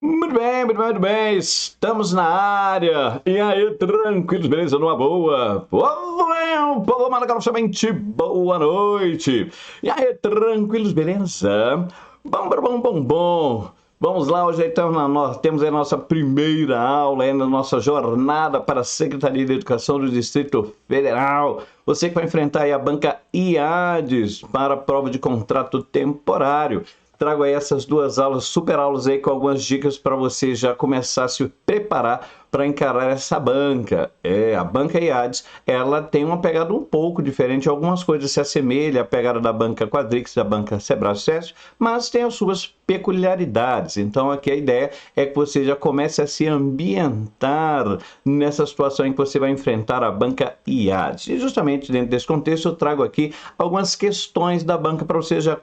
Muito bem, muito bem, muito bem. Estamos na área. E aí, tranquilos, beleza? Numa boa. Povo maravilhosamente boa noite. E aí, tranquilos, beleza? Bom. Vamos lá, hoje então temos a nossa primeira aula aí na nossa jornada para a Secretaria de Educação do Distrito Federal. Você que vai enfrentar aí a banca IADES para a prova de contrato temporário. Trago aí essas duas aulas, super aulas aí com algumas dicas para você já começar a se preparar para encarar essa banca. A banca IADES, ela tem uma pegada um pouco diferente, algumas coisas se assemelham à pegada da banca Quadrix, da banca Sebrae-Sesp, mas tem as suas peculiaridades. Então aqui a ideia é que você já comece a se ambientar nessa situação em que você vai enfrentar a banca IADES. E justamente dentro desse contexto eu trago aqui algumas questões da banca para você já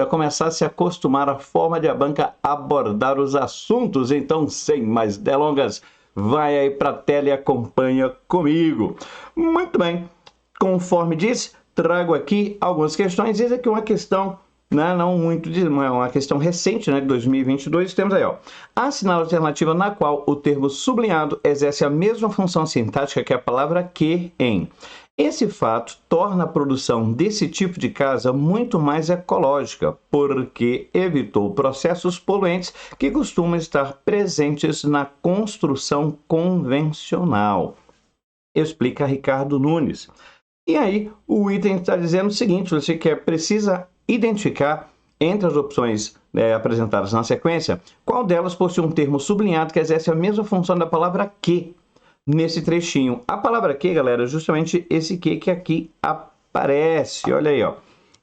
começar a se acostumar à forma de a banca abordar os assuntos. Então, sem mais delongas, vai aí para a tela e acompanha comigo. Muito bem, conforme disse, trago aqui algumas questões. Essa aqui é uma questão, não muito, uma questão recente, de 2022. Temos aí, a sinal alternativa na qual o termo sublinhado exerce a mesma função sintática que a palavra que em. Esse fato torna a produção desse tipo de casa muito mais ecológica, porque evitou processos poluentes que costumam estar presentes na construção convencional. Explica Ricardo Nunes. E aí, o item está dizendo o seguinte: você precisa identificar entre as opções apresentadas na sequência, qual delas possui um termo sublinhado que exerce a mesma função da palavra que. Nesse trechinho. A palavra que, galera, é justamente esse que aqui aparece. Olha aí,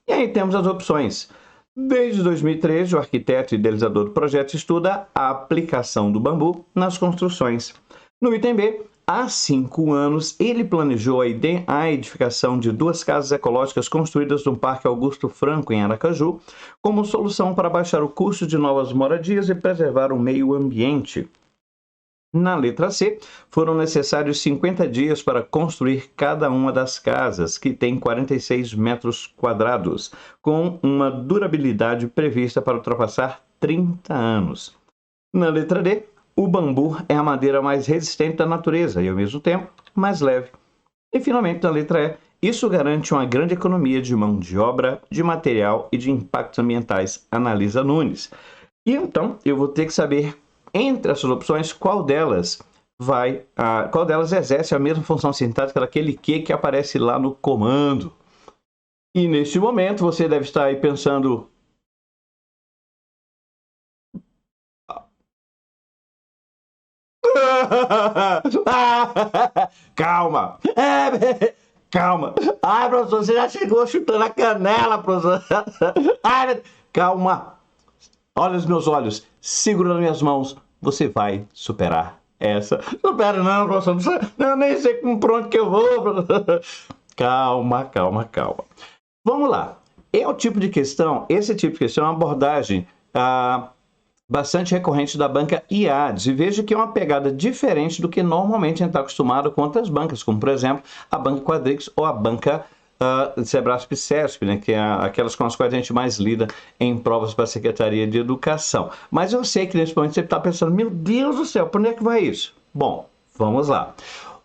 E aí temos as opções. Desde 2013, o arquiteto e idealizador do projeto estuda a aplicação do bambu nas construções. No item B, há 5 anos, ele planejou a edificação de 2 casas ecológicas construídas no Parque Augusto Franco, em Aracaju, como solução para baixar o custo de novas moradias e preservar o meio ambiente. Na letra C, foram necessários 50 dias para construir cada uma das casas, que tem 46 metros quadrados, com uma durabilidade prevista para ultrapassar 30 anos. Na letra D, o bambu é a madeira mais resistente da natureza e, ao mesmo tempo, mais leve. E, finalmente, na letra E, isso garante uma grande economia de mão de obra, de material e de impactos ambientais, analisa Nunes. E, então, eu vou ter que saber, entre essas opções, qual delas exerce a mesma função sintática daquele que aparece lá no comando. E neste momento você deve estar aí pensando: calma, calma. Ai, professor, você já chegou chutando a canela, professor. Ai, calma. Olha os meus olhos, segura nas minhas mãos, você vai superar essa. Supera não, professor, eu nem sei por onde que eu vou, professor. Calma. Vamos lá. Esse tipo de questão é uma abordagem bastante recorrente da banca IADES. E veja que é uma pegada diferente do que normalmente a gente está acostumado com outras bancas, como, por exemplo, a banca Quadrix ou a banca Sebrae-Sesp, que é aquelas com as quais a gente mais lida em provas para a Secretaria de Educação. Mas eu sei que nesse momento você está pensando: meu Deus do céu, para onde é que vai isso? Bom, vamos lá.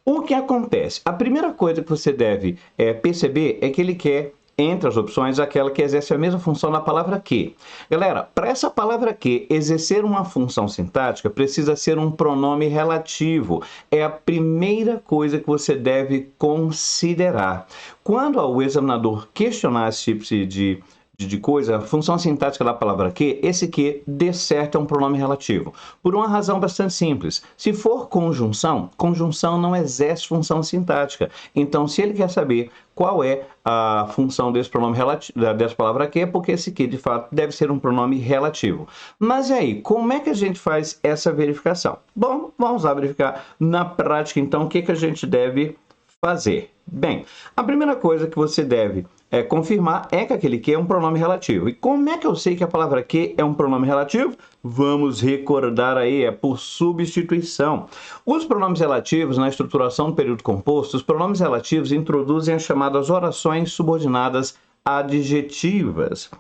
O que acontece? A primeira coisa que você deve perceber é que ele quer, entre as opções, aquela que exerce a mesma função da palavra que. Galera, para essa palavra que exercer uma função sintática, precisa ser um pronome relativo. É a primeira coisa que você deve considerar. Quando o examinador questionar esse tipo de coisa, a função sintática da palavra que, esse que, de certo, é um pronome relativo. Por uma razão bastante simples. Se for conjunção não exerce função sintática. Então, se ele quer saber qual é a função desse pronome relativo, dessa palavra que, é porque esse que, de fato, deve ser um pronome relativo. Mas e aí, como é que a gente faz essa verificação? Bom, vamos lá verificar na prática, então, o que a gente deve fazer. Bem, a primeira coisa que você deve confirmar é que aquele que é um pronome relativo. E como é que eu sei que a palavra que é um pronome relativo? Vamos recordar aí, é por substituição. Os pronomes relativos, na estruturação do período composto, os pronomes relativos introduzem as chamadas orações subordinadas adjetivas.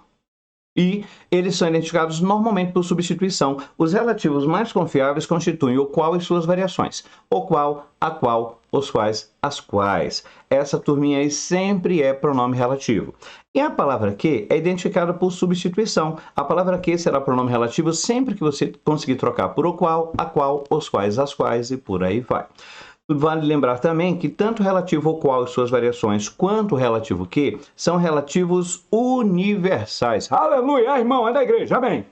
e eles são identificados normalmente por substituição. Os relativos mais confiáveis constituem o qual e suas variações. O qual, a qual, os quais, as quais. Essa turminha aí sempre é pronome relativo. E a palavra que é identificada por substituição. A palavra que será pronome relativo sempre que você conseguir trocar por o qual, a qual, os quais, as quais e por aí vai. Vale lembrar também que tanto o relativo ao qual e suas variações, quanto o relativo que, são relativos universais. Aleluia, irmão, é da igreja, amém.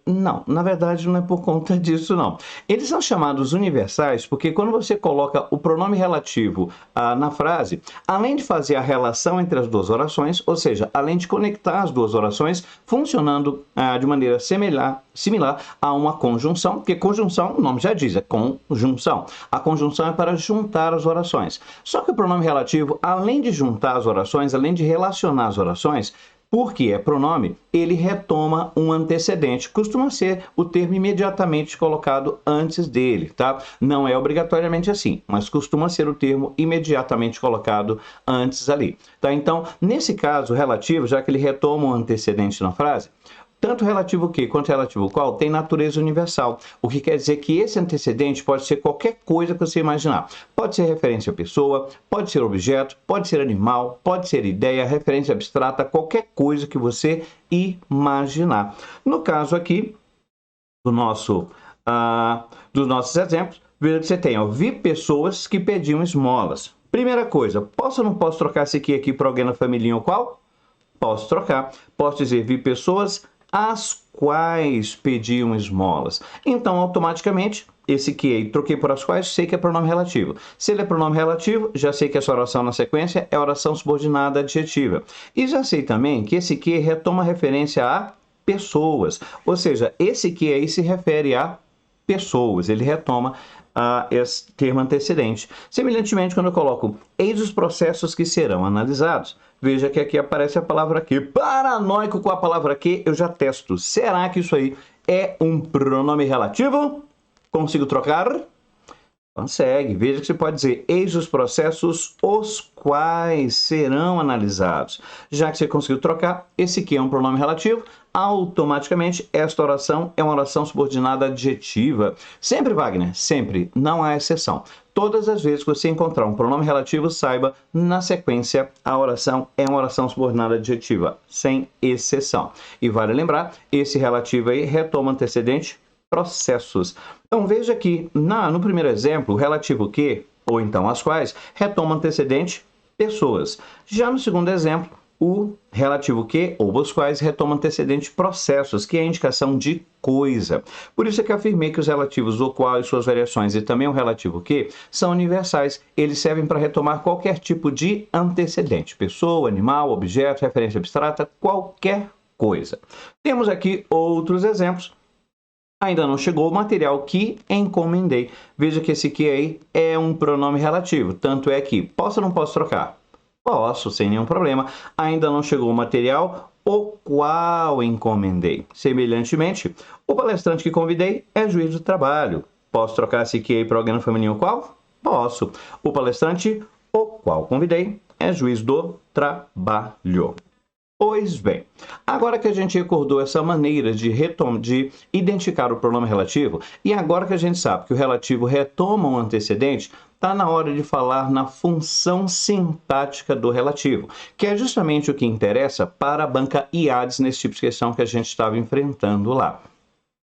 Não, na verdade não é por conta disso, não. Eles são chamados universais porque quando você coloca o pronome relativo na frase, além de fazer a relação entre as duas orações, ou seja, além de conectar as duas orações, funcionando de maneira similar a uma conjunção, porque conjunção, o nome já diz, é conjunção. A conjunção é para juntar as orações. Só que o pronome relativo, além de juntar as orações, além de relacionar as orações, porque é pronome, ele retoma um antecedente. Costuma ser o termo imediatamente colocado antes dele, tá? Não é obrigatoriamente assim, mas costuma ser o termo imediatamente colocado antes ali, tá? Então, nesse caso, o relativo, já que ele retoma um antecedente na frase, tanto o relativo que quanto o relativo qual tem natureza universal, o que quer dizer que esse antecedente pode ser qualquer coisa que você imaginar. Pode ser referência à pessoa, pode ser objeto, pode ser animal, pode ser ideia, referência abstrata, qualquer coisa que você imaginar. No caso aqui dos nossos exemplos, veja que você tem, ó, vi pessoas que pediam esmolas. Primeira coisa, posso ou não posso trocar esse aqui para alguém na família ou qual? Posso trocar. Posso dizer, vi pessoas as quais pediam esmolas. Então, automaticamente, esse que aí, troquei por as quais, sei que é pronome relativo. Se ele é pronome relativo, já sei que essa oração na sequência é oração subordinada adjetiva. E já sei também que esse que retoma referência a pessoas. Ou seja, esse que aí se refere a pessoas. Ele retoma esse termo antecedente. Semelhantemente, quando eu coloco eis os processos que serão analisados, veja que aqui aparece a palavra que. Paranoico com a palavra que, eu já testo. Será que isso aí é um pronome relativo? Consigo trocar? Consegue. Veja que você pode dizer eis os processos os quais serão analisados. Já que você conseguiu trocar, esse que é um pronome relativo, automaticamente esta oração é uma oração subordinada adjetiva. Sempre, Wagner, sempre, não há exceção. Todas as vezes que você encontrar um pronome relativo, saiba, na sequência, a oração é uma oração subordinada adjetiva, sem exceção. E vale lembrar, esse relativo aí retoma antecedente, processos. Então, veja aqui, no primeiro exemplo, o relativo que, ou então as quais, retoma antecedente, pessoas. Já no segundo exemplo, o relativo que, ou os quais, retoma antecedente processos, que é a indicação de coisa. Por isso é que eu afirmei que os relativos o qual e suas variações e também o relativo que são universais. Eles servem para retomar qualquer tipo de antecedente. Pessoa, animal, objeto, referência abstrata, qualquer coisa. Temos aqui outros exemplos. Ainda não chegou o material que encomendei. Veja que esse que aí é um pronome relativo. Tanto é que posso ou não posso trocar? Posso, sem nenhum problema. Ainda não chegou o material, o qual encomendei. Semelhantemente, o palestrante que convidei é juiz do trabalho. Posso trocar esse que aí para alguém na família o qual? Posso. O palestrante, o qual convidei, é juiz do trabalho. Pois bem, agora que a gente recordou essa maneira de identificar o pronome relativo, e agora que a gente sabe que o relativo retoma um antecedente, está na hora de falar na função sintática do relativo, que é justamente o que interessa para a banca IADES nesse tipo de questão que a gente estava enfrentando lá.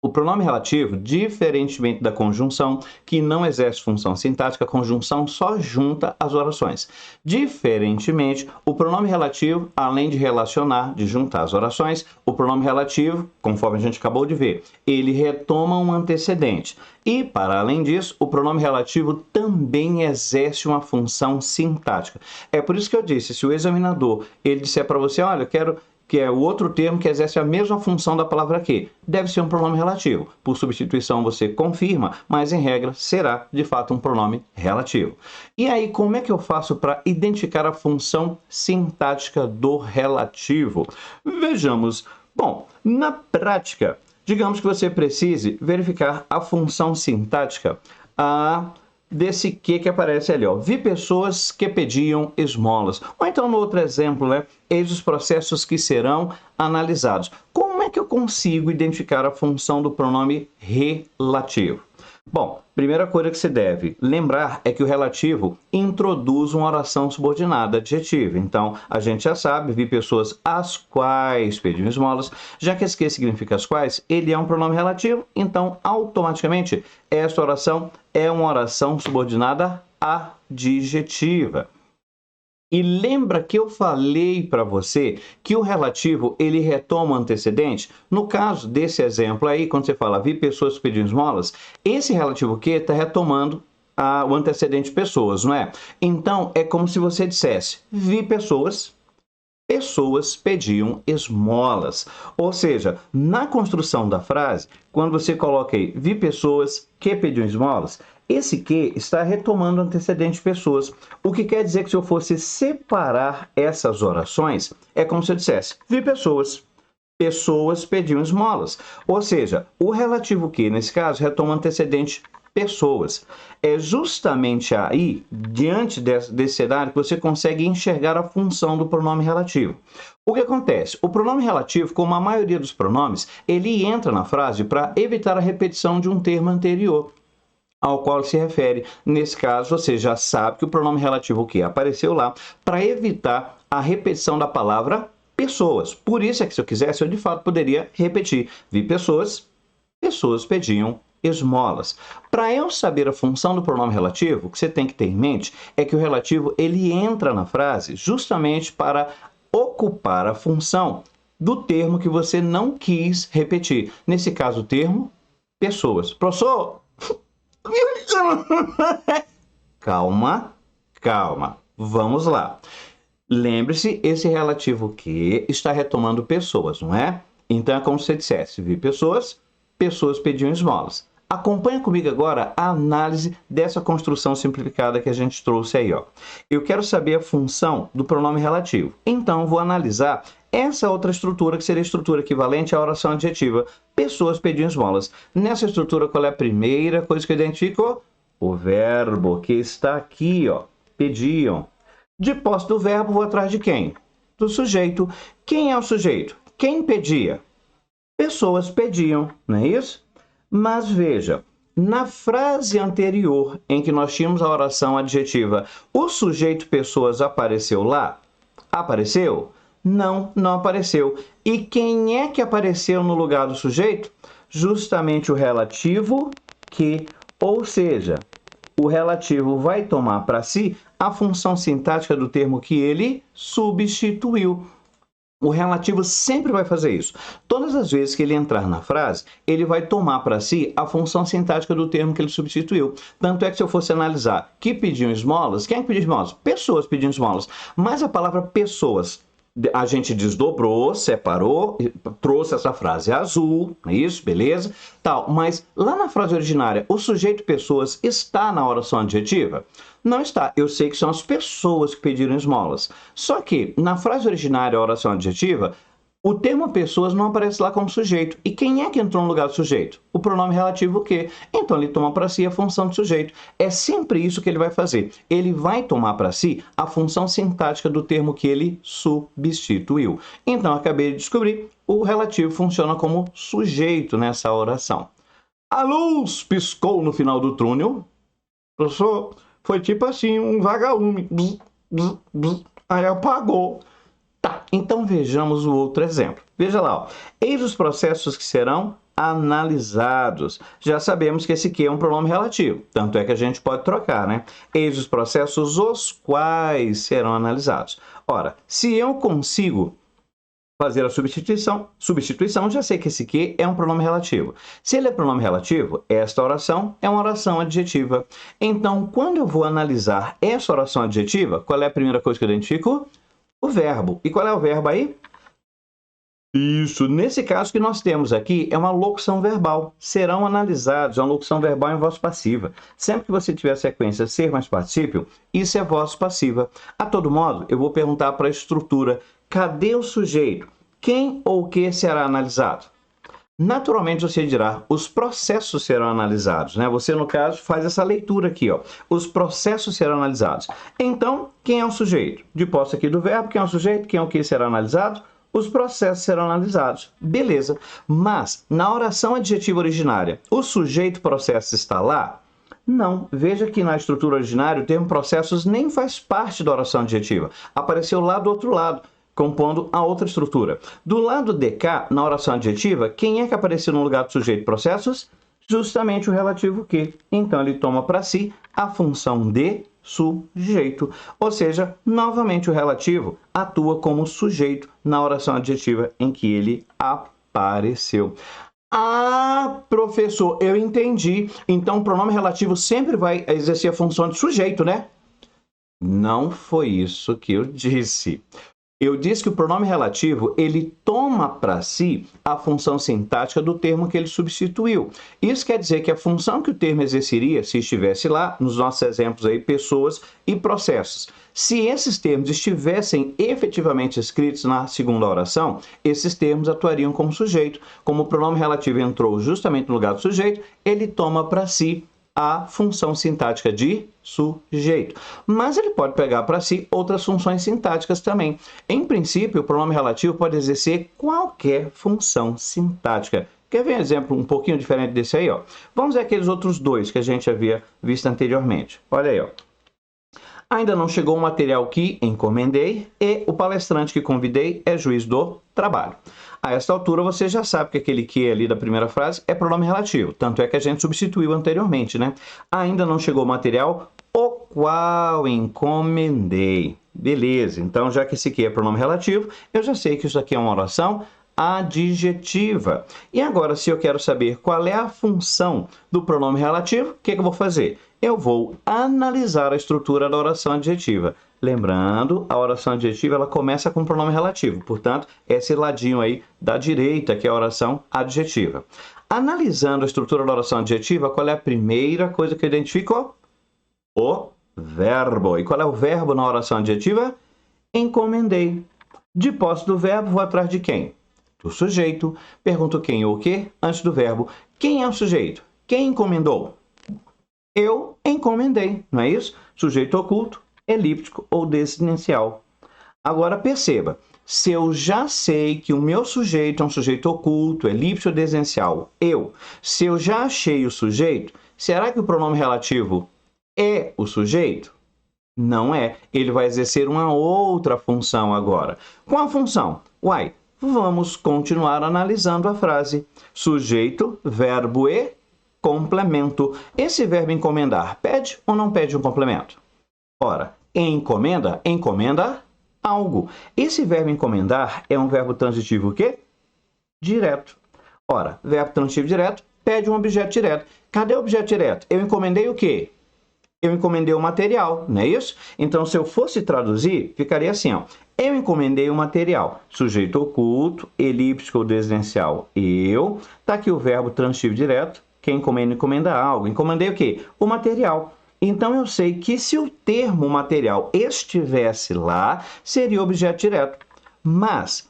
O pronome relativo, diferentemente da conjunção, que não exerce função sintática, a conjunção só junta as orações. Diferentemente, o pronome relativo, além de relacionar, de juntar as orações, o pronome relativo, conforme a gente acabou de ver, ele retoma um antecedente. E, para além disso, o pronome relativo também exerce uma função sintática. É por isso que eu disse, se o examinador ele disser para você, olha, eu quero que é o outro termo que exerce a mesma função da palavra que, deve ser um pronome relativo. Por substituição você confirma, mas em regra será de fato um pronome relativo. E aí, como é que eu faço para identificar a função sintática do relativo? Vejamos. Bom, na prática, digamos que você precise verificar a função sintática desse que aparece ali, ó. Vi pessoas que pediam esmolas. Ou então, no outro exemplo, né? Eis os processos que serão analisados. Como é que eu consigo identificar a função do pronome relativo? Bom, primeira coisa que você deve lembrar é que o relativo introduz uma oração subordinada adjetiva. Então, a gente já sabe, vi pessoas as quais pediam esmolas. Já que esse que significa as quais, ele é um pronome relativo, então, automaticamente, esta oração é uma oração subordinada adjetiva. E lembra que eu falei para você que o relativo, ele retoma o antecedente? No caso desse exemplo aí, quando você fala vi pessoas pedindo esmolas, esse relativo que está retomando o antecedente pessoas, não é? Então, é como se você dissesse, vi pessoas pediam esmolas. Ou seja, na construção da frase, quando você coloca aí, vi pessoas que pediam esmolas, esse que está retomando o antecedente pessoas. O que quer dizer que se eu fosse separar essas orações, é como se eu dissesse, vi pessoas pediam esmolas. Ou seja, o relativo que, nesse caso, retoma o antecedente pessoas. É justamente aí, diante desse cenário, que você consegue enxergar a função do pronome relativo. O que acontece? O pronome relativo, como a maioria dos pronomes, ele entra na frase para evitar a repetição de um termo anterior ao qual se refere. Nesse caso, você já sabe que o pronome relativo que apareceu lá para evitar a repetição da palavra pessoas. Por isso é que se eu quisesse, eu de fato poderia repetir. Vi pessoas pediam esmolas. Para eu saber a função do pronome relativo, o que você tem que ter em mente é que o relativo ele entra na frase justamente para ocupar a função do termo que você não quis repetir. Nesse caso, o termo pessoas. Professor, calma. Vamos lá. Lembre-se, esse relativo que está retomando pessoas, não é? Então é como se você dissesse, vi pessoas pediam esmolas. Acompanha comigo agora a análise dessa construção simplificada que a gente trouxe aí, ó. Eu quero saber a função do pronome relativo. Então, vou analisar essa outra estrutura, que seria a estrutura equivalente à oração adjetiva. Pessoas pediam esmolas. Nessa estrutura, qual é a primeira coisa que eu identifico? O verbo que está aqui, ó. Pediam. De posse do verbo, vou atrás de quem? Do sujeito. Quem é o sujeito? Quem pedia? Pessoas pediam, não é isso? Mas veja, na frase anterior, em que nós tínhamos a oração adjetiva, o sujeito pessoas apareceu lá? Apareceu? Não, não apareceu. E quem é que apareceu no lugar do sujeito? Justamente o relativo que, ou seja, o relativo vai tomar para si a função sintática do termo que ele substituiu. O relativo sempre vai fazer isso. Todas as vezes que ele entrar na frase, ele vai tomar para si a função sintática do termo que ele substituiu. Tanto é que se eu fosse analisar que pediam esmolas, quem é que pediu esmolas? Pessoas pediam esmolas. Mas a palavra pessoas, a gente desdobrou, separou, trouxe essa frase azul, isso, beleza? Tal. Mas lá na frase originária, o sujeito pessoas está na oração adjetiva? Não está. Eu sei que são as pessoas que pediram esmolas. Só que, na frase originária, a oração adjetiva, o termo pessoas não aparece lá como sujeito. E quem é que entrou no lugar do sujeito? O pronome relativo o quê? Então, ele toma para si a função de sujeito. É sempre isso que ele vai fazer. Ele vai tomar para si a função sintática do termo que ele substituiu. Então, acabei de descobrir, o relativo funciona como sujeito nessa oração. A luz piscou no final do túnel. Professor, foi tipo assim, um vagalume. Bzz, bzz, bzz. Aí apagou. Tá, então vejamos o outro exemplo. Veja lá, ó. Eis os processos que serão analisados. Já sabemos que esse que é um pronome relativo, tanto é que a gente pode trocar, né? Eis os processos os quais serão analisados. Ora, se eu consigo fazer a substituição, já sei que esse que é um pronome relativo. Se ele é pronome relativo, esta oração é uma oração adjetiva. Então, quando eu vou analisar essa oração adjetiva, qual é a primeira coisa que eu identifico? O verbo. E qual é o verbo aí? Isso. Nesse caso que nós temos aqui é uma locução verbal. Serão analisados. É uma locução verbal em voz passiva. Sempre que você tiver a sequência ser mais particípio, isso é voz passiva. A todo modo, eu vou perguntar para a estrutura. Cadê o sujeito? Quem ou o que será analisado? Naturalmente você dirá, os processos serão analisados, né? Você, no caso, faz essa leitura aqui, ó. Os processos serão analisados. Então, quem é o sujeito? De posse aqui do verbo, quem é o sujeito? Quem é o que será analisado? Os processos serão analisados. Beleza. Mas, na oração adjetiva originária, o sujeito processo está lá? Não. Veja que na estrutura originária o termo processos nem faz parte da oração adjetiva. Apareceu lá do outro lado, compondo a outra estrutura. Do lado de cá, na oração adjetiva, quem é que apareceu no lugar do sujeito processos? Justamente o relativo que. Então, ele toma para si a função de sujeito. Ou seja, novamente o relativo atua como sujeito na oração adjetiva em que ele apareceu. Ah, professor, eu entendi. Então, o pronome relativo sempre vai exercer a função de sujeito, né? Não foi isso que eu disse. Eu disse que o pronome relativo, ele toma para si a função sintática do termo que ele substituiu. Isso quer dizer que a função que o termo exerceria, se estivesse lá, nos nossos exemplos aí, pessoas e processos. Se esses termos estivessem efetivamente escritos na segunda oração, esses termos atuariam como sujeito. Como o pronome relativo entrou justamente no lugar do sujeito, ele toma para si a função sintática de sujeito. Mas ele pode pegar para si outras funções sintáticas também. Em princípio, o pronome relativo pode exercer qualquer função sintática. Quer ver um exemplo um pouquinho diferente desse aí? Ó? Vamos ver aqueles outros dois que a gente havia visto anteriormente. Olha aí, ó. Ainda não chegou o material que encomendei e o palestrante que convidei é juiz do trabalho. A esta altura você já sabe que aquele que ali da primeira frase é pronome relativo, tanto é que a gente substituiu anteriormente, né? Ainda não chegou o material, o qual encomendei. Beleza, então já que esse aqui é pronome relativo, eu já sei que isso aqui é uma oração adjetiva. E agora, se eu quero saber qual é a função do pronome relativo, o que eu vou fazer? Eu vou analisar a estrutura da oração adjetiva. Lembrando, a oração adjetiva ela começa com o pronome relativo, portanto, esse ladinho aí da direita, que é a oração adjetiva. Analisando a estrutura da oração adjetiva, qual é a primeira coisa que eu identifico? O verbo. E qual é o verbo na oração adjetiva? Encomendei. De posse do verbo, vou atrás de quem? Do sujeito. Pergunto quem ou o quê antes do verbo. Quem é o sujeito? Quem encomendou? Eu encomendei, não é isso? Sujeito oculto, elíptico ou desinencial. Agora perceba, se eu já sei que o meu sujeito é um sujeito oculto, elíptico ou desinencial, se eu já achei o sujeito, será que o pronome relativo é o sujeito? Não é. Ele vai exercer uma outra função agora. Qual a função? Uai, vamos continuar analisando a frase. Sujeito, verbo e complemento. Esse verbo encomendar pede ou não pede um complemento? Ora, encomenda, encomenda algo. Esse verbo encomendar é um verbo transitivo o quê? Direto. Ora, verbo transitivo direto pede um objeto direto. Cadê o objeto direto? Eu encomendei o quê? Eu encomendei o material, não é isso? Então, se eu fosse traduzir, ficaria assim, ó. Eu encomendei o material. Sujeito oculto, elíptico ou desinencial, eu. Tá aqui o verbo transitivo direto. Quem encomenda, encomenda algo. Encomendei o quê? O material. Então, eu sei que se o termo material estivesse lá, seria objeto direto. Mas,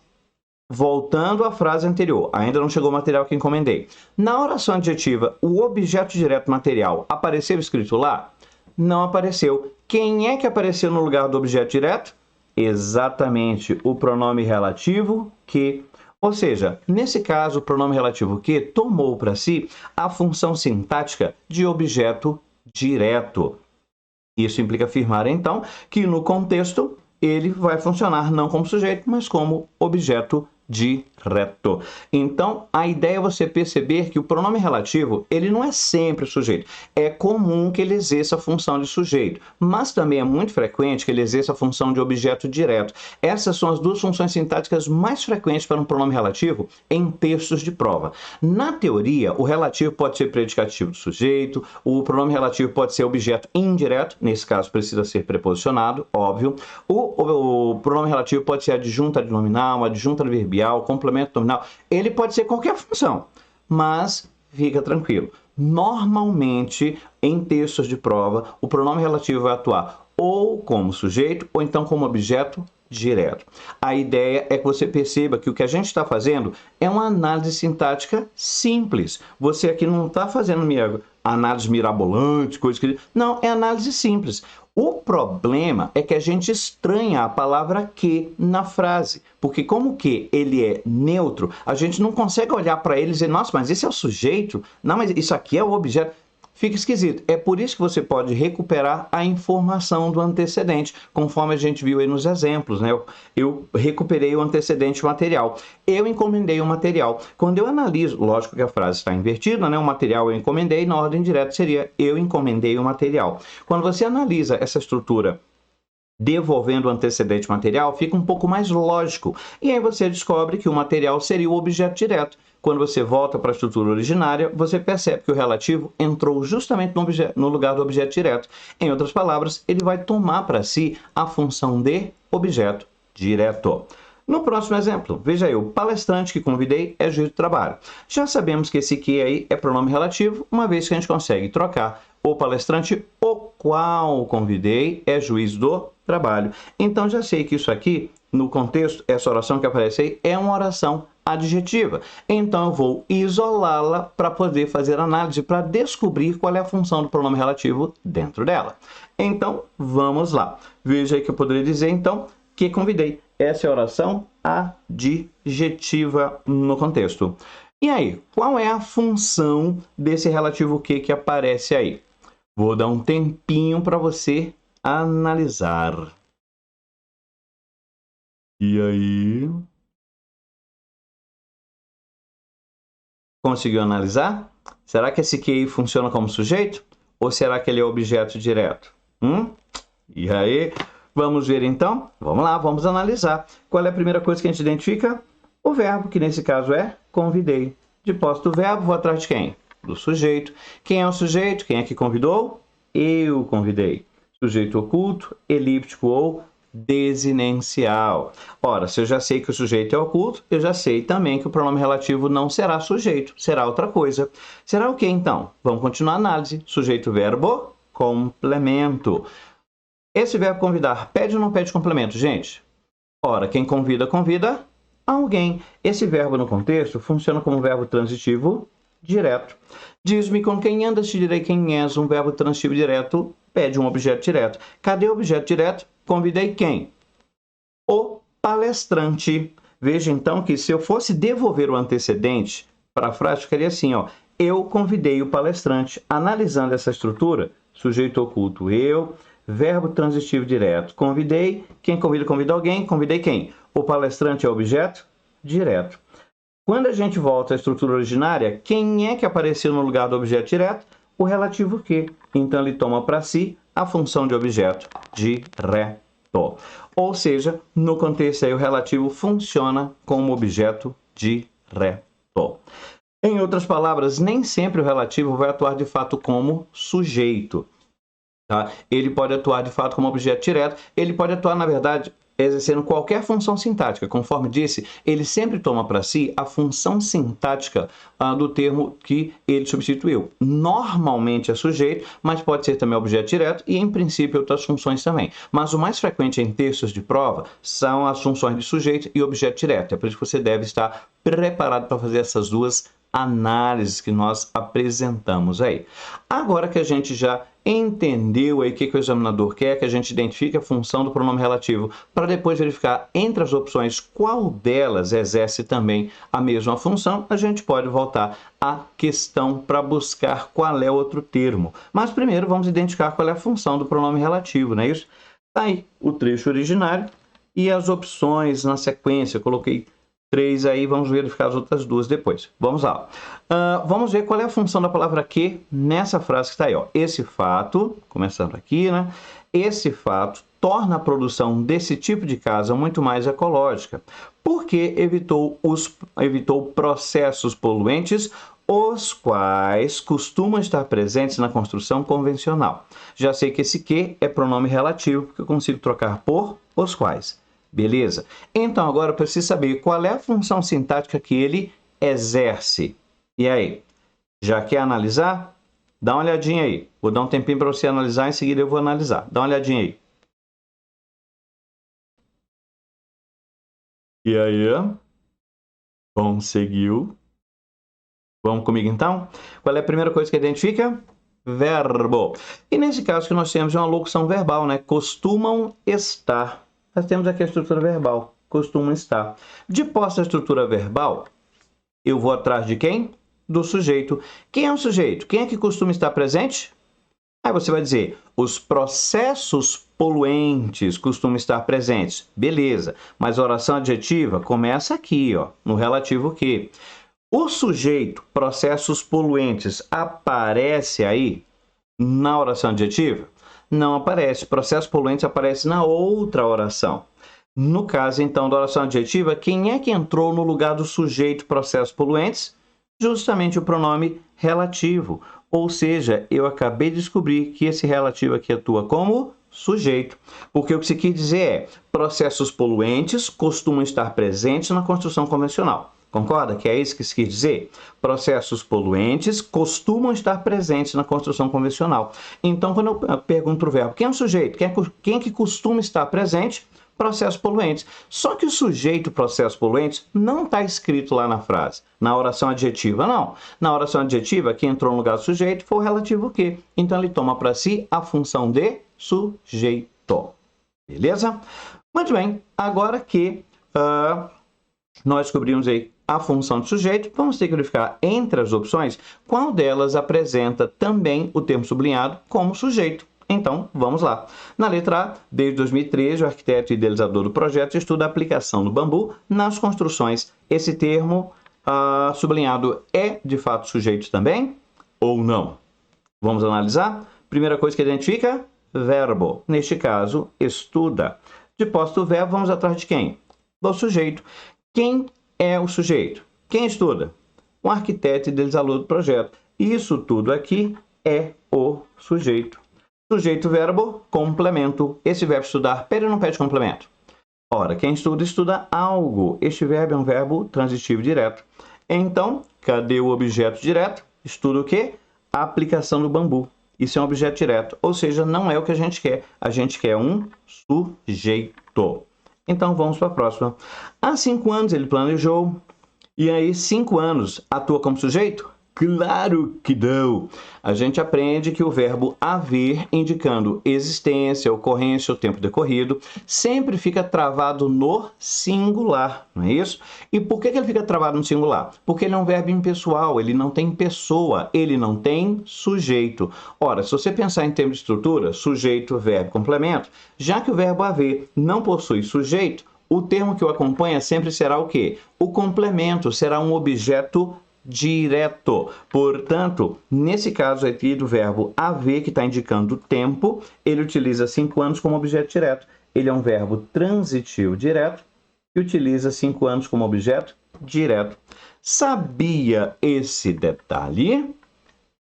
voltando à frase anterior, ainda não chegou o material que encomendei. Na oração adjetiva, o objeto direto material apareceu escrito lá? Não apareceu. Quem é que apareceu no lugar do objeto direto? Exatamente, o pronome relativo que. Ou seja, nesse caso, o pronome relativo que tomou para si a função sintática de objeto direto. Isso implica afirmar, então, que no contexto ele vai funcionar não como sujeito, mas como objeto direto. Então, a ideia é você perceber que o pronome relativo, ele não é sempre o sujeito. É comum que ele exerça a função de sujeito, mas também é muito frequente que ele exerça a função de objeto direto. Essas são as duas funções sintáticas mais frequentes para um pronome relativo em textos de prova. Na teoria, o relativo pode ser predicativo do sujeito, o pronome relativo pode ser objeto indireto, nesse caso precisa ser preposicionado, óbvio. O pronome relativo pode ser adjunto adnominal, adjunto adverbial, complemento nominal, ele pode ser qualquer função, mas fica tranquilo. Normalmente, em textos de prova, o pronome relativo vai atuar ou como sujeito ou então como objeto direto. A ideia é que você perceba que o que a gente está fazendo é uma análise sintática simples. Você aqui não está fazendo análise mirabolante, coisa que... Não, é análise simples. O problema é que a gente estranha a palavra que na frase, porque como que ele é neutro, a gente não consegue olhar para ele e dizer, nossa, mas esse é o sujeito? Não, mas isso aqui é o objeto. Fica esquisito. É por isso que você pode recuperar a informação do antecedente, conforme a gente viu aí nos exemplos, né? Eu recuperei o antecedente material. Eu encomendei o material. Quando eu analiso, lógico que a frase está invertida, né? O material eu encomendei, na ordem direta seria eu encomendei o material. Quando você analisa essa estrutura devolvendo o antecedente material, fica um pouco mais lógico. E aí você descobre que o material seria o objeto direto. Quando você volta para a estrutura originária, você percebe que o relativo entrou justamente no lugar do objeto direto. Em outras palavras, ele vai tomar para si a função de objeto direto. No próximo exemplo, veja aí, o palestrante que convidei é juiz do trabalho. Já sabemos que esse que aí é pronome relativo, uma vez que a gente consegue trocar o palestrante, o qual convidei, é juiz do trabalho. Então, já sei que isso aqui, no contexto, essa oração que aparece aí, é uma oração adjetiva. Então, eu vou isolá-la para poder fazer análise, para descobrir qual é a função do pronome relativo dentro dela. Então, vamos lá. Veja aí que eu poderia dizer, então, que convidei. Essa é a oração adjetiva no contexto. E aí, qual é a função desse relativo que aparece aí? Vou dar um tempinho para você analisar. E aí? Conseguiu analisar? Será que esse que aí funciona como sujeito? Ou será que ele é objeto direto? E aí? Vamos ver então? Vamos lá, vamos analisar. Qual é a primeira coisa que a gente identifica? O verbo, que nesse caso é convidei. De posse do verbo, vou atrás de quem? Do sujeito. Quem é o sujeito? Quem é que convidou? Eu convidei. Sujeito oculto, elíptico ou desinencial. Ora, se eu já sei que o sujeito é oculto, eu já sei também que o pronome relativo não será sujeito, será outra coisa. Será o que então? Vamos continuar a análise. Sujeito, verbo, complemento. Esse verbo convidar pede ou não pede complemento, gente? Ora, quem convida, convida alguém. Esse verbo no contexto funciona como verbo transitivo direto. Diz-me com quem andas, te direi quem és. Um verbo transitivo direto pede um objeto direto. Cadê o objeto direto? Convidei quem? O palestrante. Veja então que se eu fosse devolver o antecedente para a frase, ficaria assim, ó. Eu convidei o palestrante. Analisando essa estrutura, sujeito oculto eu, verbo transitivo direto. Convidei. Quem convida, convida alguém. Convidei quem? O palestrante é objeto direto. Quando a gente volta à estrutura originária, quem é que apareceu no lugar do objeto direto? O relativo que. Então, ele toma para si a função de objeto direto. Ou seja, no contexto aí, o relativo funciona como objeto direto. Em outras palavras, nem sempre o relativo vai atuar de fato como sujeito. Tá? Ele pode atuar de fato como objeto direto, ele pode atuar, na verdade, exercendo qualquer função sintática. Conforme disse, ele sempre toma para si a função sintática do termo que ele substituiu. Normalmente é sujeito, mas pode ser também objeto direto e, em princípio, outras funções também. Mas o mais frequente em textos de prova são as funções de sujeito e objeto direto. É por isso que você deve estar preparado para fazer essas duas análises que nós apresentamos aí. Agora que a gente já entendeu aí o que o examinador quer, que a gente identifique a função do pronome relativo, para depois verificar entre as opções qual delas exerce também a mesma função, a gente pode voltar à questão para buscar qual é outro termo. Mas primeiro vamos identificar qual é a função do pronome relativo, não é isso? Tá aí o trecho originário e as opções na sequência. Eu coloquei 3 aí, vamos verificar as outras duas depois. Vamos lá. Vamos ver qual é a função da palavra que nessa frase que está aí. Ó. Esse fato, começando aqui, né? Esse fato torna a produção desse tipo de casa muito mais ecológica, porque evitou processos poluentes, os quais costumam estar presentes na construção convencional. Já sei que esse que é pronome relativo, porque eu consigo trocar por os quais. Beleza? Então, agora eu preciso saber qual é a função sintática que ele exerce. E aí? Já quer analisar? Dá uma olhadinha aí. Vou dar um tempinho para você analisar, em seguida eu vou analisar. Dá uma olhadinha aí. E aí? Conseguiu? Vamos comigo então? Qual é a primeira coisa que identifica? Verbo. E nesse caso que nós temos uma locução verbal, né? Costumam estar. Nós temos aqui a estrutura verbal. Costumam estar. De posse da estrutura verbal, eu vou atrás de quem? Do sujeito. Quem é o sujeito? Quem é que costuma estar presente? Aí você vai dizer, os processos poluentes costumam estar presentes. Beleza, mas a oração adjetiva começa aqui, ó, no relativo que. O sujeito, processos poluentes, aparece aí na oração adjetiva? Não aparece. Processos poluentes aparece na outra oração. No caso, então, da oração adjetiva, quem é que entrou no lugar do sujeito processos poluentes? Justamente o pronome relativo. Ou seja, eu acabei de descobrir que esse relativo aqui atua como sujeito. Porque o que se quer dizer é, processos poluentes costumam estar presentes na construção convencional. Concorda que é isso que se quer dizer? Processos poluentes costumam estar presentes na construção convencional. Então, quando eu pergunto o verbo, quem é o sujeito? Quem é que costuma estar presente? Processos poluentes. Só que o sujeito processos poluentes não está escrito lá na frase, na oração adjetiva, não. Na oração adjetiva, quem entrou no lugar do sujeito foi o relativo que. Então, ele toma para si a função de sujeito. Beleza? Muito bem, agora que nós descobrimos aí a função de sujeito, vamos ter que verificar entre as opções qual delas apresenta também o termo sublinhado como sujeito. Então, vamos lá. Na letra A, desde 2013, o arquiteto e idealizador do projeto estuda a aplicação do bambu nas construções. Esse termo sublinhado é, de fato, sujeito também ou não? Vamos analisar? Primeira coisa que identifica, verbo. Neste caso, estuda. De posse do verbo, vamos atrás de quem? Do sujeito. Quem é o sujeito? Quem estuda? Um arquiteto e idealizador do projeto. Isso tudo aqui é o sujeito. Sujeito, verbo, complemento. Esse verbo estudar pede ou não pede complemento? Ora, quem estuda, estuda algo. Este verbo é um verbo transitivo direto. Então, cadê o objeto direto? Estuda o quê? A aplicação do bambu. Isso é um objeto direto, ou seja, não é o que a gente quer. A gente quer um sujeito. Então, vamos para a próxima. Há 5 anos ele planejou, e aí 5 anos atua como sujeito? Claro que não! A gente aprende que o verbo haver, indicando existência, ocorrência ou tempo decorrido, sempre fica travado no singular, não é isso? E por que ele fica travado no singular? Porque ele é um verbo impessoal, ele não tem pessoa, ele não tem sujeito. Ora, se você pensar em termos de estrutura, sujeito, verbo, complemento, já que o verbo haver não possui sujeito, o termo que o acompanha sempre será o quê? O complemento será um objeto direto. Portanto, nesse caso aqui do verbo haver, que está indicando tempo, ele utiliza 5 anos como objeto direto. Ele é um verbo transitivo direto e utiliza 5 anos como objeto direto. Sabia esse detalhe?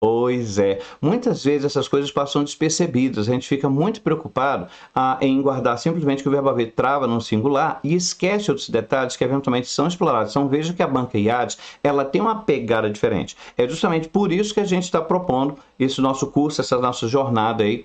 Pois é, muitas vezes essas coisas passam despercebidas, a gente fica muito preocupado em guardar simplesmente que o verbo haver trava no singular e esquece outros detalhes que eventualmente são explorados. Então veja que a banca IADES, ela tem uma pegada diferente. É justamente por isso que a gente está propondo esse nosso curso, essa nossa jornada aí,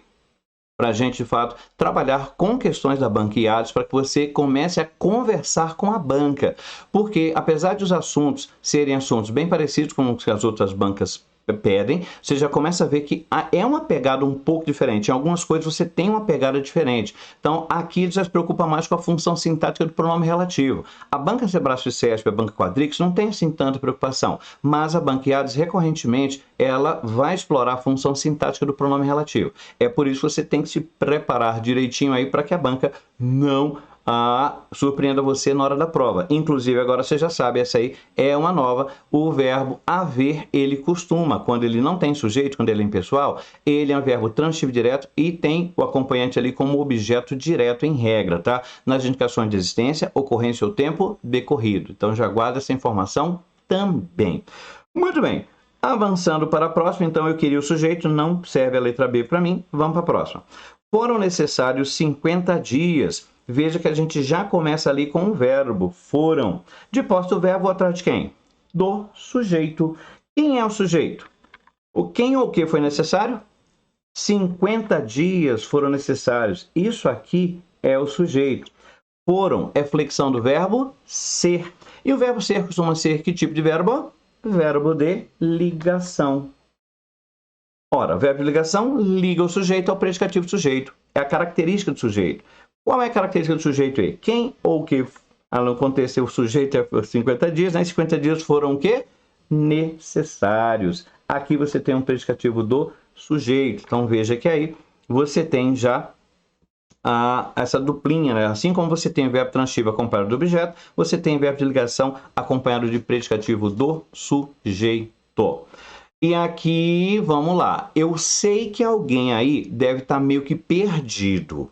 para a gente, de fato, trabalhar com questões da banca IADES para que você comece a conversar com a banca. Porque, apesar de os assuntos serem assuntos bem parecidos com os que as outras bancas pedem, você já começa a ver que é uma pegada um pouco diferente. Em algumas coisas você tem uma pegada diferente. Então, aqui já se preocupa mais com a função sintática do pronome relativo. A banca Sebrasp e CESP, a banca Quadrix, não tem assim tanta preocupação, mas a banca IADES, recorrentemente, ela vai explorar a função sintática do pronome relativo. É por isso que você tem que se preparar direitinho aí para que a banca não surpreenda você na hora da prova. Inclusive, agora você já sabe, essa aí é uma nova. O verbo haver, ele costuma, quando ele não tem sujeito, quando ele é impessoal, ele é um verbo transitivo direto e tem o acompanhante ali como objeto direto em regra, tá? Nas indicações de existência, ocorrência ou tempo decorrido. Então, já guarda essa informação também. Muito bem. Avançando para a próxima, então eu queria o sujeito, não serve a letra B para mim. Vamos para a próxima. Foram necessários 50 dias. Veja que a gente já começa ali com o verbo, foram. De posse do verbo, atrás de quem? Do sujeito. Quem é o sujeito? O quem ou o que foi necessário? 50 dias foram necessários. Isso aqui é o sujeito. Foram é flexão do verbo ser. E o verbo ser costuma ser que tipo de verbo? Verbo de ligação. Ora, verbo de ligação liga o sujeito ao predicativo do sujeito. É a característica do sujeito. Qual é a característica do sujeito aí? Quem ou o que aconteceu o sujeito é por 50 dias, né? 50 dias foram o quê? Necessários. Aqui você tem um predicativo do sujeito. Então veja que aí você tem já essa duplinha, né? Assim como você tem verbo transitivo acompanhado do objeto, você tem verbo de ligação acompanhado de predicativo do sujeito. E aqui, vamos lá. Eu sei que alguém aí deve estar meio que perdido.